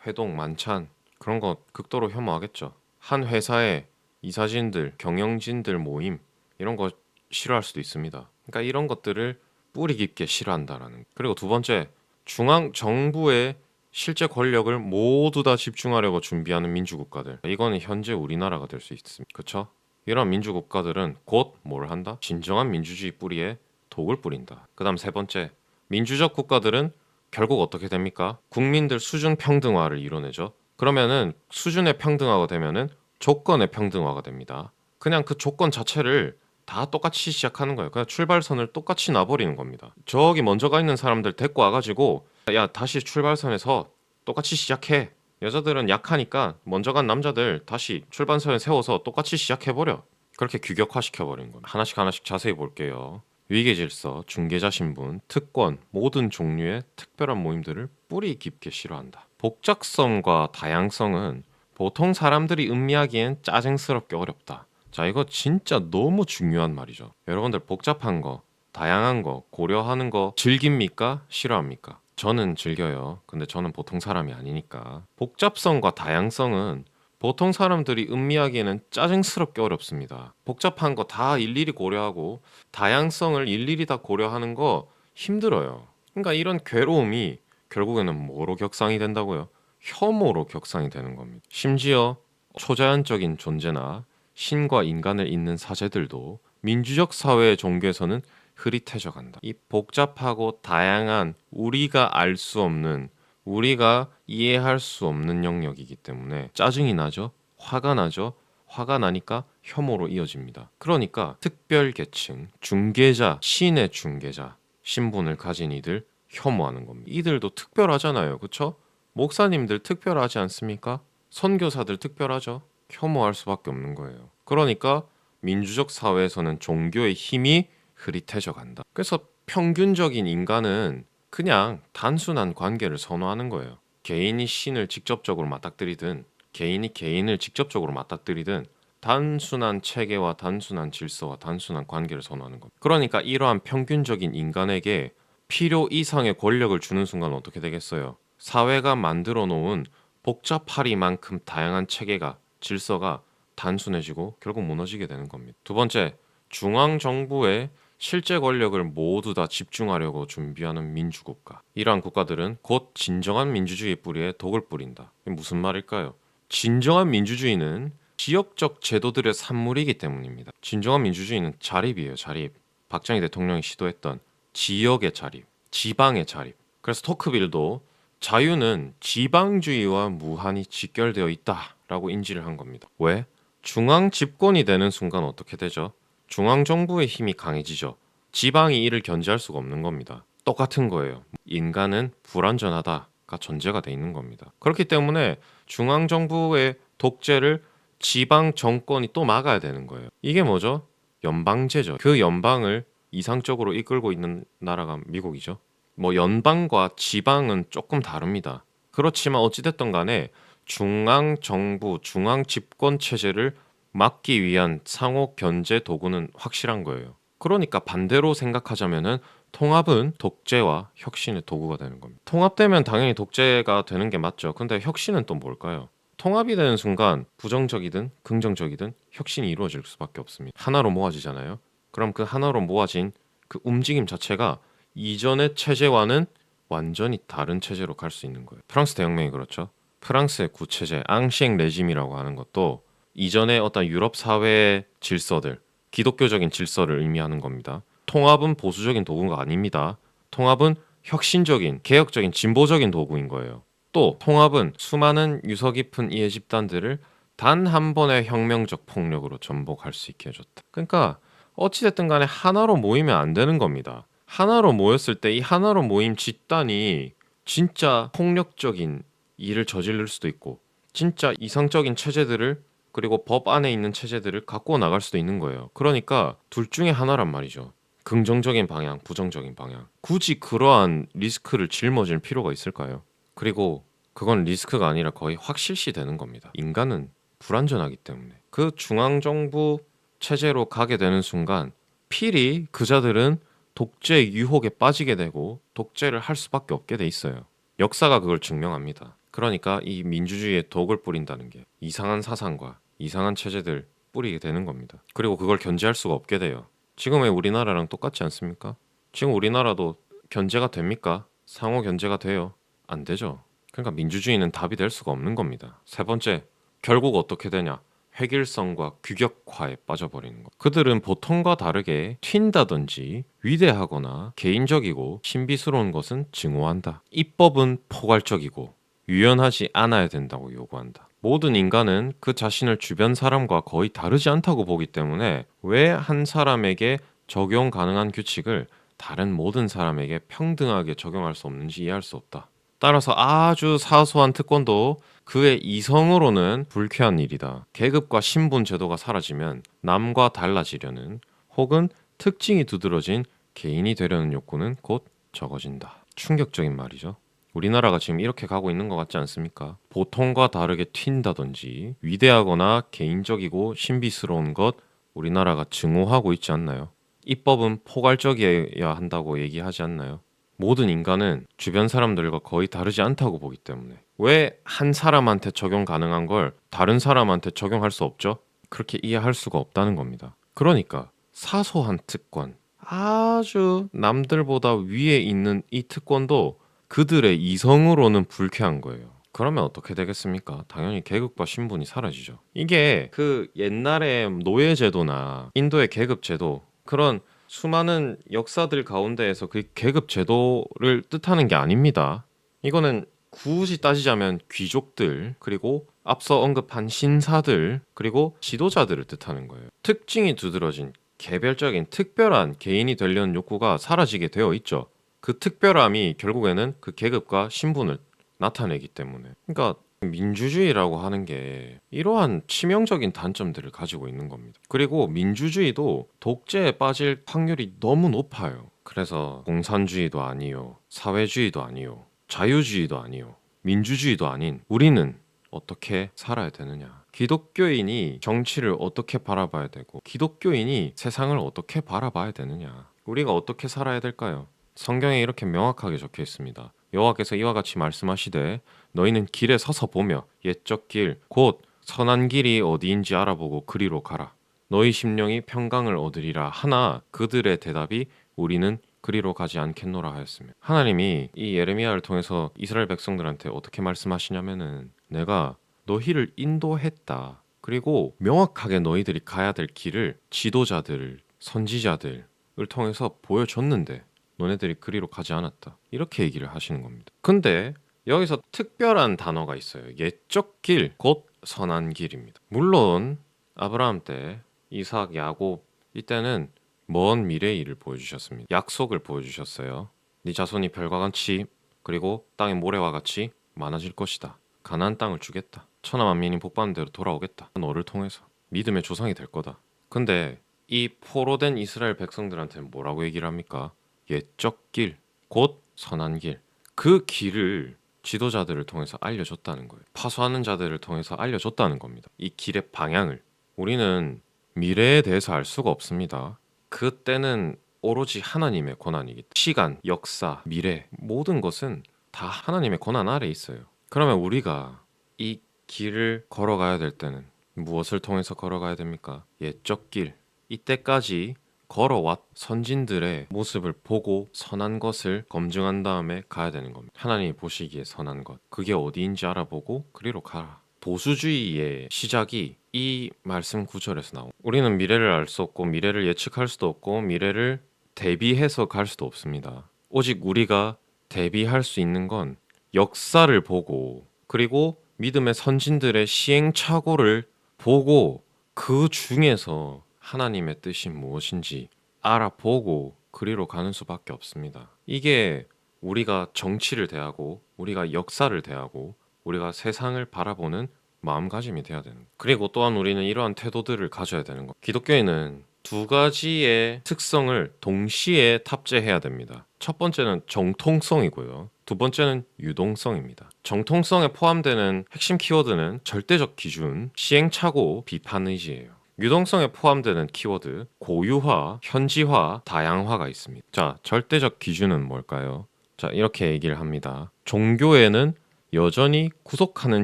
회동 만찬 그런 거 극도로 혐오하겠죠. 한 회사의 이사진들, 경영진들 모임 이런 거 싫어할 수도 있습니다. 그러니까 이런 것들을 뿌리 깊게 싫어한다라는. 그리고 두 번째, 중앙 정부의 실제 권력을 모두 다 집중하려고 준비하는 민주국가들. 이거는 현재 우리나라가 될 수 있습니다. 그렇죠? 이런 민주국가들은 곧 뭘 한다? 진정한 민주주의 뿌리에 독을 뿌린다. 그다음 세 번째, 민주적 국가들은 결국 어떻게 됩니까? 국민들 수준 평등화를 이뤄내죠. 그러면은 수준의 평등화가 되면은 조건의 평등화가 됩니다. 그냥 그 조건 자체를 다 똑같이 시작하는 거예요. 그냥 출발선을 똑같이 놔버리는 겁니다. 저기 먼저 가 있는 사람들 데리고 와가지고 야 다시 출발선에서 똑같이 시작해. 여자들은 약하니까 먼저 간 남자들 다시 출발선에 세워서 똑같이 시작해버려. 그렇게 규격화시켜버리는 거예요. 하나씩 하나씩 자세히 볼게요. 위계질서, 중개자 신분, 특권, 모든 종류의 특별한 모임들을 뿌리 깊게 싫어한다. 복잡성과 다양성은 보통 사람들이 음미하기엔 짜증스럽게 어렵다. 자, 이거 진짜 너무 중요한 말이죠. 여러분들 복잡한 거, 다양한 거, 고려하는 거 즐깁니까? 싫어합니까? 저는 즐겨요. 근데 저는 보통 사람이 아니니까. 복잡성과 다양성은 보통 사람들이 음미하기에는 짜증스럽게 어렵습니다. 복잡한 거 다 일일이 고려하고 다양성을 일일이 다 고려하는 거 힘들어요. 그러니까 이런 괴로움이 결국에는 뭐로 격상이 된다고요? 혐오로 격상이 되는 겁니다. 심지어 초자연적인 존재나 신과 인간을 잇는 사제들도 민주적 사회의 종교에서는 흐릿해져 간다. 이 복잡하고 다양한 우리가 알 수 없는 우리가 이해할 수 없는 영역이기 때문에 짜증이 나죠. 화가 나죠. 화가 나니까 혐오로 이어집니다. 그러니까 특별계층, 중개자, 신의 중개자, 신분을 가진 이들 혐오하는 겁니다. 이들도 특별하잖아요. 그렇죠? 목사님들 특별하지 않습니까? 선교사들 특별하죠. 혐오할 수밖에 없는 거예요. 그러니까 민주적 사회에서는 종교의 힘이 흐릿해져 간다. 그래서 평균적인 인간은 그냥 단순한 관계를 선호하는 거예요. 개인이 신을 직접적으로 맞닥뜨리든 개인이 개인을 직접적으로 맞닥뜨리든 단순한 체계와 단순한 질서와 단순한 관계를 선호하는 겁니다. 그러니까 이러한 평균적인 인간에게 필요 이상의 권력을 주는 순간 어떻게 되겠어요? 사회가 만들어 놓은 복잡하리만큼 다양한 체계가 질서가 단순해지고 결국 무너지게 되는 겁니다. 두 번째, 중앙 정부의 실제 권력을 모두 다 집중하려고 준비하는 민주국가. 이러한 국가들은 곧 진정한 민주주의 뿌리에 독을 뿌린다. 이게 무슨 말일까요? 진정한 민주주의는 지역적 제도들의 산물이기 때문입니다. 진정한 민주주의는 자립이에요, 자립. 박정희 대통령이 시도했던 지역의 자립, 지방의 자립. 그래서 토크빌도 자유는 지방주의와 무한히 직결되어 있다라고 인지를 한 겁니다. 왜? 중앙 집권이 되는 순간 어떻게 되죠? 중앙 정부의 힘이 강해지죠. 지방이 이를 견제할 수가 없는 겁니다. 똑같은 거예요. 인간은 불완전하다가 전제가 돼 있는 겁니다. 그렇기 때문에 중앙 정부의 독재를 지방 정권이 또 막아야 되는 거예요. 이게 뭐죠? 연방제죠. 그 연방을 이상적으로 이끌고 있는 나라가 미국이죠. 뭐 연방과 지방은 조금 다릅니다. 그렇지만 어찌됐든 간에 중앙 정부, 중앙 집권 체제를 막기 위한 상호 견제 도구는 확실한 거예요. 그러니까 반대로 생각하자면은 통합은 독재와 혁신의 도구가 되는 겁니다. 통합되면 당연히 독재가 되는 게 맞죠. 근데 혁신은 또 뭘까요? 통합이 되는 순간 부정적이든 긍정적이든 혁신이 이루어질 수밖에 없습니다. 하나로 모아지잖아요. 그럼 그 하나로 모아진 그 움직임 자체가 이전의 체제와는 완전히 다른 체제로 갈 수 있는 거예요. 프랑스 대혁명이 그렇죠. 프랑스의 구체제 앙시엥 레짐이라고 하는 것도 이전의 어떤 유럽 사회의 질서들, 기독교적인 질서를 의미하는 겁니다. 통합은 보수적인 도구가 아닙니다. 통합은 혁신적인, 개혁적인, 진보적인 도구인 거예요. 또 통합은 수많은 유서 깊은 이해 집단들을 단 한 번의 혁명적 폭력으로 전복할 수 있게 해줬다. 그러니까 어찌됐든 간에 하나로 모이면 안 되는 겁니다. 하나로 모였을 때 이 하나로 모임 집단이 진짜 폭력적인 일을 저지를 수도 있고 진짜 이상적인 체제들을 그리고 법 안에 있는 체제들을 갖고 나갈 수도 있는 거예요. 그러니까 둘 중에 하나란 말이죠. 긍정적인 방향, 부정적인 방향. 굳이 그러한 리스크를 짊어질 필요가 있을까요? 그리고 그건 리스크가 아니라 거의 확실시 되는 겁니다. 인간은 불완전하기 때문에. 그 중앙정부 체제로 가게 되는 순간 필히 그자들은 독재 유혹에 빠지게 되고 독재를 할 수밖에 없게 돼 있어요. 역사가 그걸 증명합니다. 그러니까 이 민주주의에 독을 뿌린다는 게 이상한 사상과 이상한 체제들 뿌리게 되는 겁니다. 그리고 그걸 견제할 수가 없게 돼요. 지금의 우리나라랑 똑같지 않습니까? 지금 우리나라도 견제가 됩니까? 상호 견제가 돼요? 안 되죠. 그러니까 민주주의는 답이 될 수가 없는 겁니다. 세 번째, 결국 어떻게 되냐? 획일성과 규격화에 빠져버리는 것. 그들은 보통과 다르게 튄다든지 위대하거나 개인적이고 신비스러운 것은 증오한다. 입법은 포괄적이고 유연하지 않아야 된다고 요구한다. 모든 인간은 그 자신을 주변 사람과 거의 다르지 않다고 보기 때문에 왜 한 사람에게 적용 가능한 규칙을 다른 모든 사람에게 평등하게 적용할 수 없는지 이해할 수 없다. 따라서 아주 사소한 특권도 그의 이성으로는 불쾌한 일이다. 계급과 신분 제도가 사라지면 남과 달라지려는 혹은 특징이 두드러진 개인이 되려는 욕구는 곧 적어진다. 충격적인 말이죠. 우리나라가 지금 이렇게 가고 있는 것 같지 않습니까? 보통과 다르게 튄다든지 위대하거나 개인적이고 신비스러운 것 우리나라가 증오하고 있지 않나요? 입법은 포괄적이어야 한다고 얘기하지 않나요? 모든 인간은 주변 사람들과 거의 다르지 않다고 보기 때문에 왜 한 사람한테 적용 가능한 걸 다른 사람한테 적용할 수 없죠? 그렇게 이해할 수가 없다는 겁니다. 그러니까 사소한 특권, 아주 남들보다 위에 있는 이 특권도 그들의 이성으로는 불쾌한 거예요. 그러면 어떻게 되겠습니까? 당연히 계급과 신분이 사라지죠. 이게 그 옛날에 노예제도나 인도의 계급제도 그런 수많은 역사들 가운데에서 그 계급 제도를 뜻하는 게 아닙니다. 이거는 굳이 따지자면 귀족들 그리고 앞서 언급한 신사들 그리고 지도자들을 뜻하는 거예요. 특징이 두드러진 개별적인 특별한 개인이 되려는 욕구가 사라지게 되어 있죠. 그 특별함이 결국에는 그 계급과 신분을 나타내기 때문에. 그러니까 민주주의라고 하는 게 이러한 치명적인 단점들을 가지고 있는 겁니다. 그리고 민주주의도 독재에 빠질 확률이 너무 높아요. 그래서 공산주의도 아니요, 사회주의도 아니요, 자유주의도 아니요, 민주주의도 아닌 우리는 어떻게 살아야 되느냐. 기독교인이 정치를 어떻게 바라봐야 되고 기독교인이 세상을 어떻게 바라봐야 되느냐. 우리가 어떻게 살아야 될까요? 성경에 이렇게 명확하게 적혀 있습니다. 여호와께서 이와 같이 말씀하시되 너희는 길에 서서 보며 옛적 길 곧 선한 길이 어디인지 알아보고 그리로 가라. 너희 심령이 평강을 얻으리라 하나 그들의 대답이 우리는 그리로 가지 않겠노라 하였으며, 하나님이 이 예레미야를 통해서 이스라엘 백성들한테 어떻게 말씀하시냐면은 내가 너희를 인도했다. 그리고 명확하게 너희들이 가야 될 길을 지도자들, 선지자들을 통해서 보여줬는데 너네들이 그리로 가지 않았다. 이렇게 얘기를 하시는 겁니다. 근데 여기서 특별한 단어가 있어요. 옛적 길, 곧 선한 길입니다. 물론 아브라함 때, 이삭, 야곱 이때는 먼 미래의 일을 보여주셨습니다. 약속을 보여주셨어요. 네 자손이 별과 같이 그리고 땅의 모래와 같이 많아질 것이다. 가나안 땅을 주겠다. 천하 만민이 복받는 대로 돌아오겠다. 너를 통해서 믿음의 조상이 될 거다. 근데 이 포로된 이스라엘 백성들한테는 뭐라고 얘기를 합니까? 옛적 길, 곧 선한 길. 그 길을 지도자들을 통해서 알려줬다는 거예요. 파수하는 자들을 통해서 알려줬다는 겁니다. 이 길의 방향을. 우리는 미래에 대해서 알 수가 없습니다. 그때는 오로지 하나님의 권한이기 때문에 시간, 역사, 미래 모든 것은 다 하나님의 권한 아래에 있어요. 그러면 우리가 이 길을 걸어가야 될 때는 무엇을 통해서 걸어가야 됩니까? 옛적 길, 이때까지 걸어왔 선진들의 모습을 보고 선한 것을 검증한 다음에 가야 되는 겁니다. 하나님이 보시기에 선한 것, 그게 어디인지 알아보고 그리로 가라. 보수주의의 시작이 이 말씀 구절에서 나옵니다. 우리는 미래를 알 수 없고 미래를 예측할 수도 없고 미래를 대비해서 갈 수도 없습니다. 오직 우리가 대비할 수 있는 건 역사를 보고 그리고 믿음의 선진들의 시행착오를 보고 그 중에서 하나님의 뜻이 무엇인지 알아보고 그리로 가는 수밖에 없습니다. 이게 우리가 정치를 대하고 우리가 역사를 대하고 우리가 세상을 바라보는 마음가짐이 돼야 되는 거예요. 그리고 또한 우리는 이러한 태도들을 가져야 되는 거예요. 기독교인은 두 가지의 특성을 동시에 탑재해야 됩니다. 첫 번째는 정통성이고요. 두 번째는 유동성입니다. 정통성에 포함되는 핵심 키워드는 절대적 기준, 시행착오, 비판의지예요. 유동성에 포함되는 키워드, 고유화, 현지화, 다양화가 있습니다. 자, 절대적 기준은 뭘까요? 자, 이렇게 얘기를 합니다. 종교에는 여전히 구속하는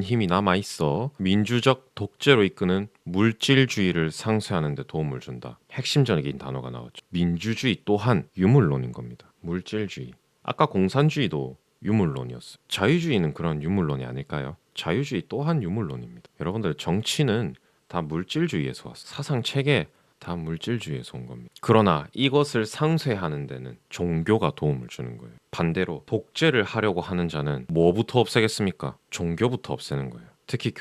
힘이 남아있어 민주적 독재로 이끄는 물질주의를 상쇄하는 데 도움을 준다. 핵심적인 단어가 나왔죠. 민주주의 또한 유물론인 겁니다. 물질주의. 아까 공산주의도 유물론이었어요. 자유주의는 그런 유물론이 아닐까요? 자유주의 또한 유물론입니다. 여러분들 정치는 다 물질주의에서 왔어요. 사상체계 다 물질주의에서 온 겁니다. 그러나 이것을 상쇄하는 데는 종교가 도움을 주는 거예요. 반대로 독재를 하려고 하는 자는 뭐부터 없애겠습니까? 종교부터 없애는 거예요. 특히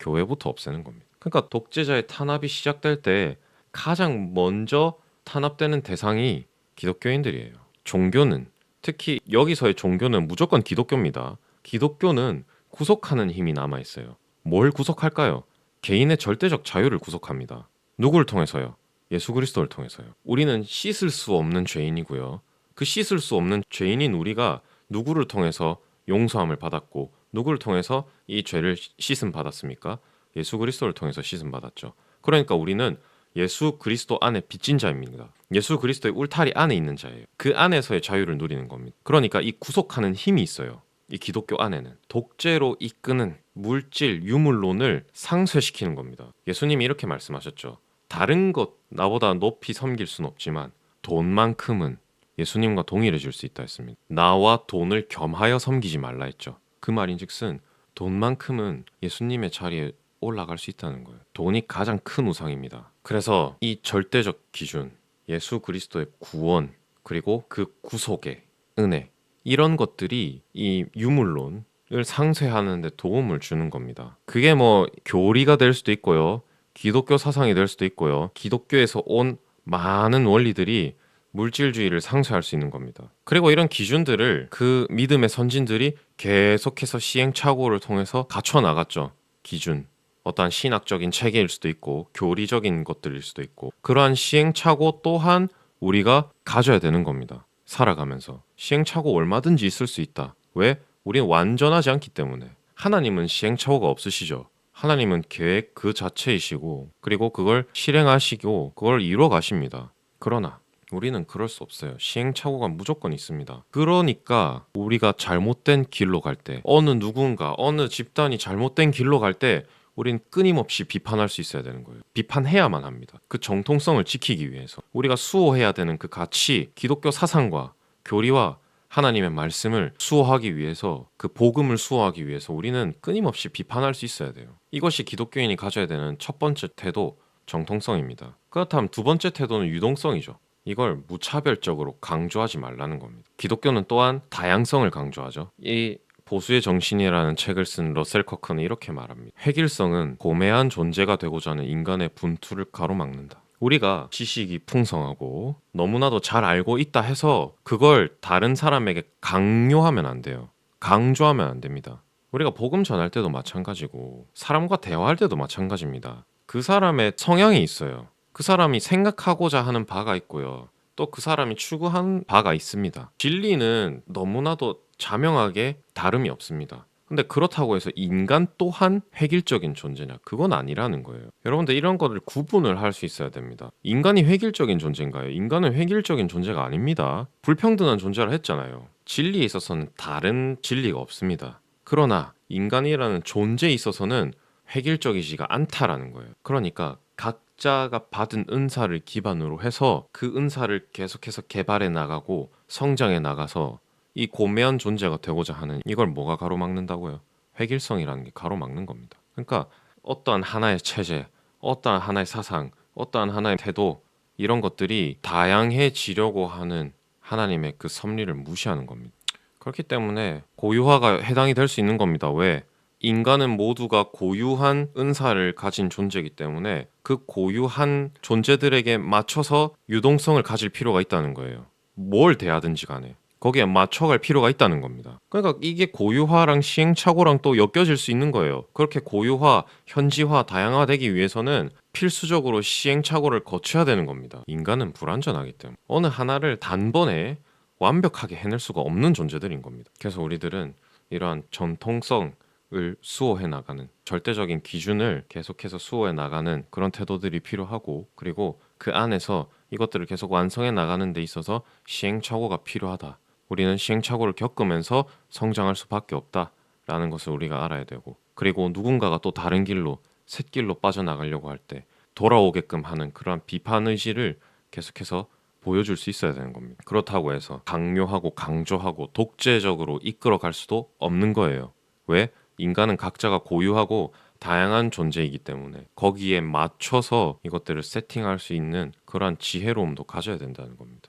교회부터 없애는 겁니다. 그러니까 독재자의 탄압이 시작될 때 가장 먼저 탄압되는 대상이 기독교인들이에요. 종교는, 특히 여기서의 종교는 무조건 기독교입니다. 기독교는 구속하는 힘이 남아있어요. 뭘 구속할까요? 개인의 절대적 자유를 구속합니다. 누구를 통해서요? 예수 그리스도를 통해서요. 우리는 씻을 수 없는 죄인이고요. 그 씻을 수 없는 죄인인 우리가 누구를 통해서 용서함을 받았고 누구를 통해서 이 죄를 씻음 받았습니까? 예수 그리스도를 통해서 씻음 받았죠. 그러니까 우리는 예수 그리스도 안에 빚진 자입니다. 예수 그리스도의 울타리 안에 있는 자예요. 그 안에서의 자유를 누리는 겁니다. 그러니까 이 구속하는 힘이 있어요. 이 기독교 안에는 독재로 이끄는 물질, 유물론을 상쇄시키는 겁니다. 예수님이 이렇게 말씀하셨죠. 다른 것 나보다 높이 섬길 수는 없지만 돈만큼은 예수님과 동일해질 수 있다 했습니다. 나와 돈을 겸하여 섬기지 말라 했죠. 그 말인즉슨 돈만큼은 예수님의 자리에 올라갈 수 있다는 거예요. 돈이 가장 큰 우상입니다. 그래서 이 절대적 기준, 예수 그리스도의 구원, 그리고 그 구속의 은혜, 이런 것들이 이 유물론을 상쇄하는 데 도움을 주는 겁니다. 그게 뭐 교리가 될 수도 있고요. 기독교 사상이 될 수도 있고요. 기독교에서 온 많은 원리들이 물질주의를 상쇄할 수 있는 겁니다. 그리고 이런 기준들을 그 믿음의 선진들이 계속해서 시행착오를 통해서 갖춰 나갔죠. 기준. 어떠한 신학적인 체계일 수도 있고 교리적인 것들일 수도 있고 그러한 시행착오 또한 우리가 가져야 되는 겁니다. 살아가면서 시행착오 얼마든지 있을 수 있다. 왜? 우리는 완전하지 않기 때문에. 하나님은 시행착오가 없으시죠. 하나님은 계획 그 자체이시고 그리고 그걸 실행하시고 그걸 이루어 가십니다. 그러나 우리는 그럴 수 없어요. 시행착오가 무조건 있습니다. 그러니까 우리가 잘못된 길로 갈 때, 어느 누군가, 어느 집단이 잘못된 길로 갈 때 우린 끊임없이 비판할 수 있어야 되는 거예요. 비판해야만 합니다. 그 정통성을 지키기 위해서. 우리가 수호해야 되는 그 가치, 기독교 사상과 교리와 하나님의 말씀을 수호하기 위해서, 그 복음을 수호하기 위해서 우리는 끊임없이 비판할 수 있어야 돼요. 이것이 기독교인이 가져야 되는 첫 번째 태도, 정통성입니다. 그렇다면 두 번째 태도는 유동성이죠. 이걸 무차별적으로 강조하지 말라는 겁니다. 기독교는 또한 다양성을 강조하죠. 이 보수의 정신이라는 책을 쓴 러셀 커크는 이렇게 말합니다. 획일성은 고매한 존재가 되고자 하는 인간의 분투를 가로막는다. 우리가 지식이 풍성하고 너무나도 잘 알고 있다 해서 그걸 다른 사람에게 강요하면 안 돼요. 강조하면 안 됩니다. 우리가 복음 전할 때도 마찬가지고 사람과 대화할 때도 마찬가지입니다. 그 사람의 성향이 있어요. 그 사람이 생각하고자 하는 바가 있고요. 또 그 사람이 추구하는 바가 있습니다. 진리는 너무나도 자명하게 다름이 없습니다. 근데 그렇다고 해서 인간 또한 획일적인 존재냐? 그건 아니라는 거예요. 여러분들 이런 거를 구분을 할 수 있어야 됩니다. 인간이 획일적인 존재인가요? 인간은 획일적인 존재가 아닙니다. 불평등한 존재라 했잖아요. 진리에 있어서는 다른 진리가 없습니다. 그러나 인간이라는 존재에 있어서는 획일적이지가 않다라는 거예요. 그러니까 각자가 받은 은사를 기반으로 해서 그 은사를 계속해서 개발해 나가고 성장해 나가서 이 고매한 존재가 되고자 하는, 이걸 뭐가 가로막는다고요? 획일성이라는 게 가로막는 겁니다. 그러니까 어떠한 하나의 체제, 어떠한 하나의 사상, 어떠한 하나의 태도, 이런 것들이 다양해지려고 하는 하나님의 그 섭리를 무시하는 겁니다. 그렇기 때문에 고유화가 해당이 될 수 있는 겁니다. 왜? 인간은 모두가 고유한 은사를 가진 존재이기 때문에 그 고유한 존재들에게 맞춰서 유동성을 가질 필요가 있다는 거예요. 뭘 대하든지 간에 거기에 맞춰갈 필요가 있다는 겁니다. 그러니까 이게 고유화랑 시행착오랑 또 엮여질 수 있는 거예요. 그렇게 고유화, 현지화, 다양화되기 위해서는 필수적으로 시행착오를 거쳐야 되는 겁니다. 인간은 불완전하기 때문에 어느 하나를 단번에 완벽하게 해낼 수가 없는 존재들인 겁니다. 그래서 우리들은 이러한 전통성을 수호해 나가는, 절대적인 기준을 계속해서 수호해 나가는 그런 태도들이 필요하고, 그리고 그 안에서 이것들을 계속 완성해 나가는 데 있어서 시행착오가 필요하다. 우리는 시행착오를 겪으면서 성장할 수밖에 없다라는 것을 우리가 알아야 되고, 그리고 누군가가 또 다른 길로, 샛길로 빠져나가려고 할 때 돌아오게끔 하는 그러한 비판 의지를 계속해서 보여줄 수 있어야 되는 겁니다. 그렇다고 해서 강요하고 강조하고 독재적으로 이끌어갈 수도 없는 거예요. 왜? 인간은 각자가 고유하고 다양한 존재이기 때문에 거기에 맞춰서 이것들을 세팅할 수 있는 그러한 지혜로움도 가져야 된다는 겁니다.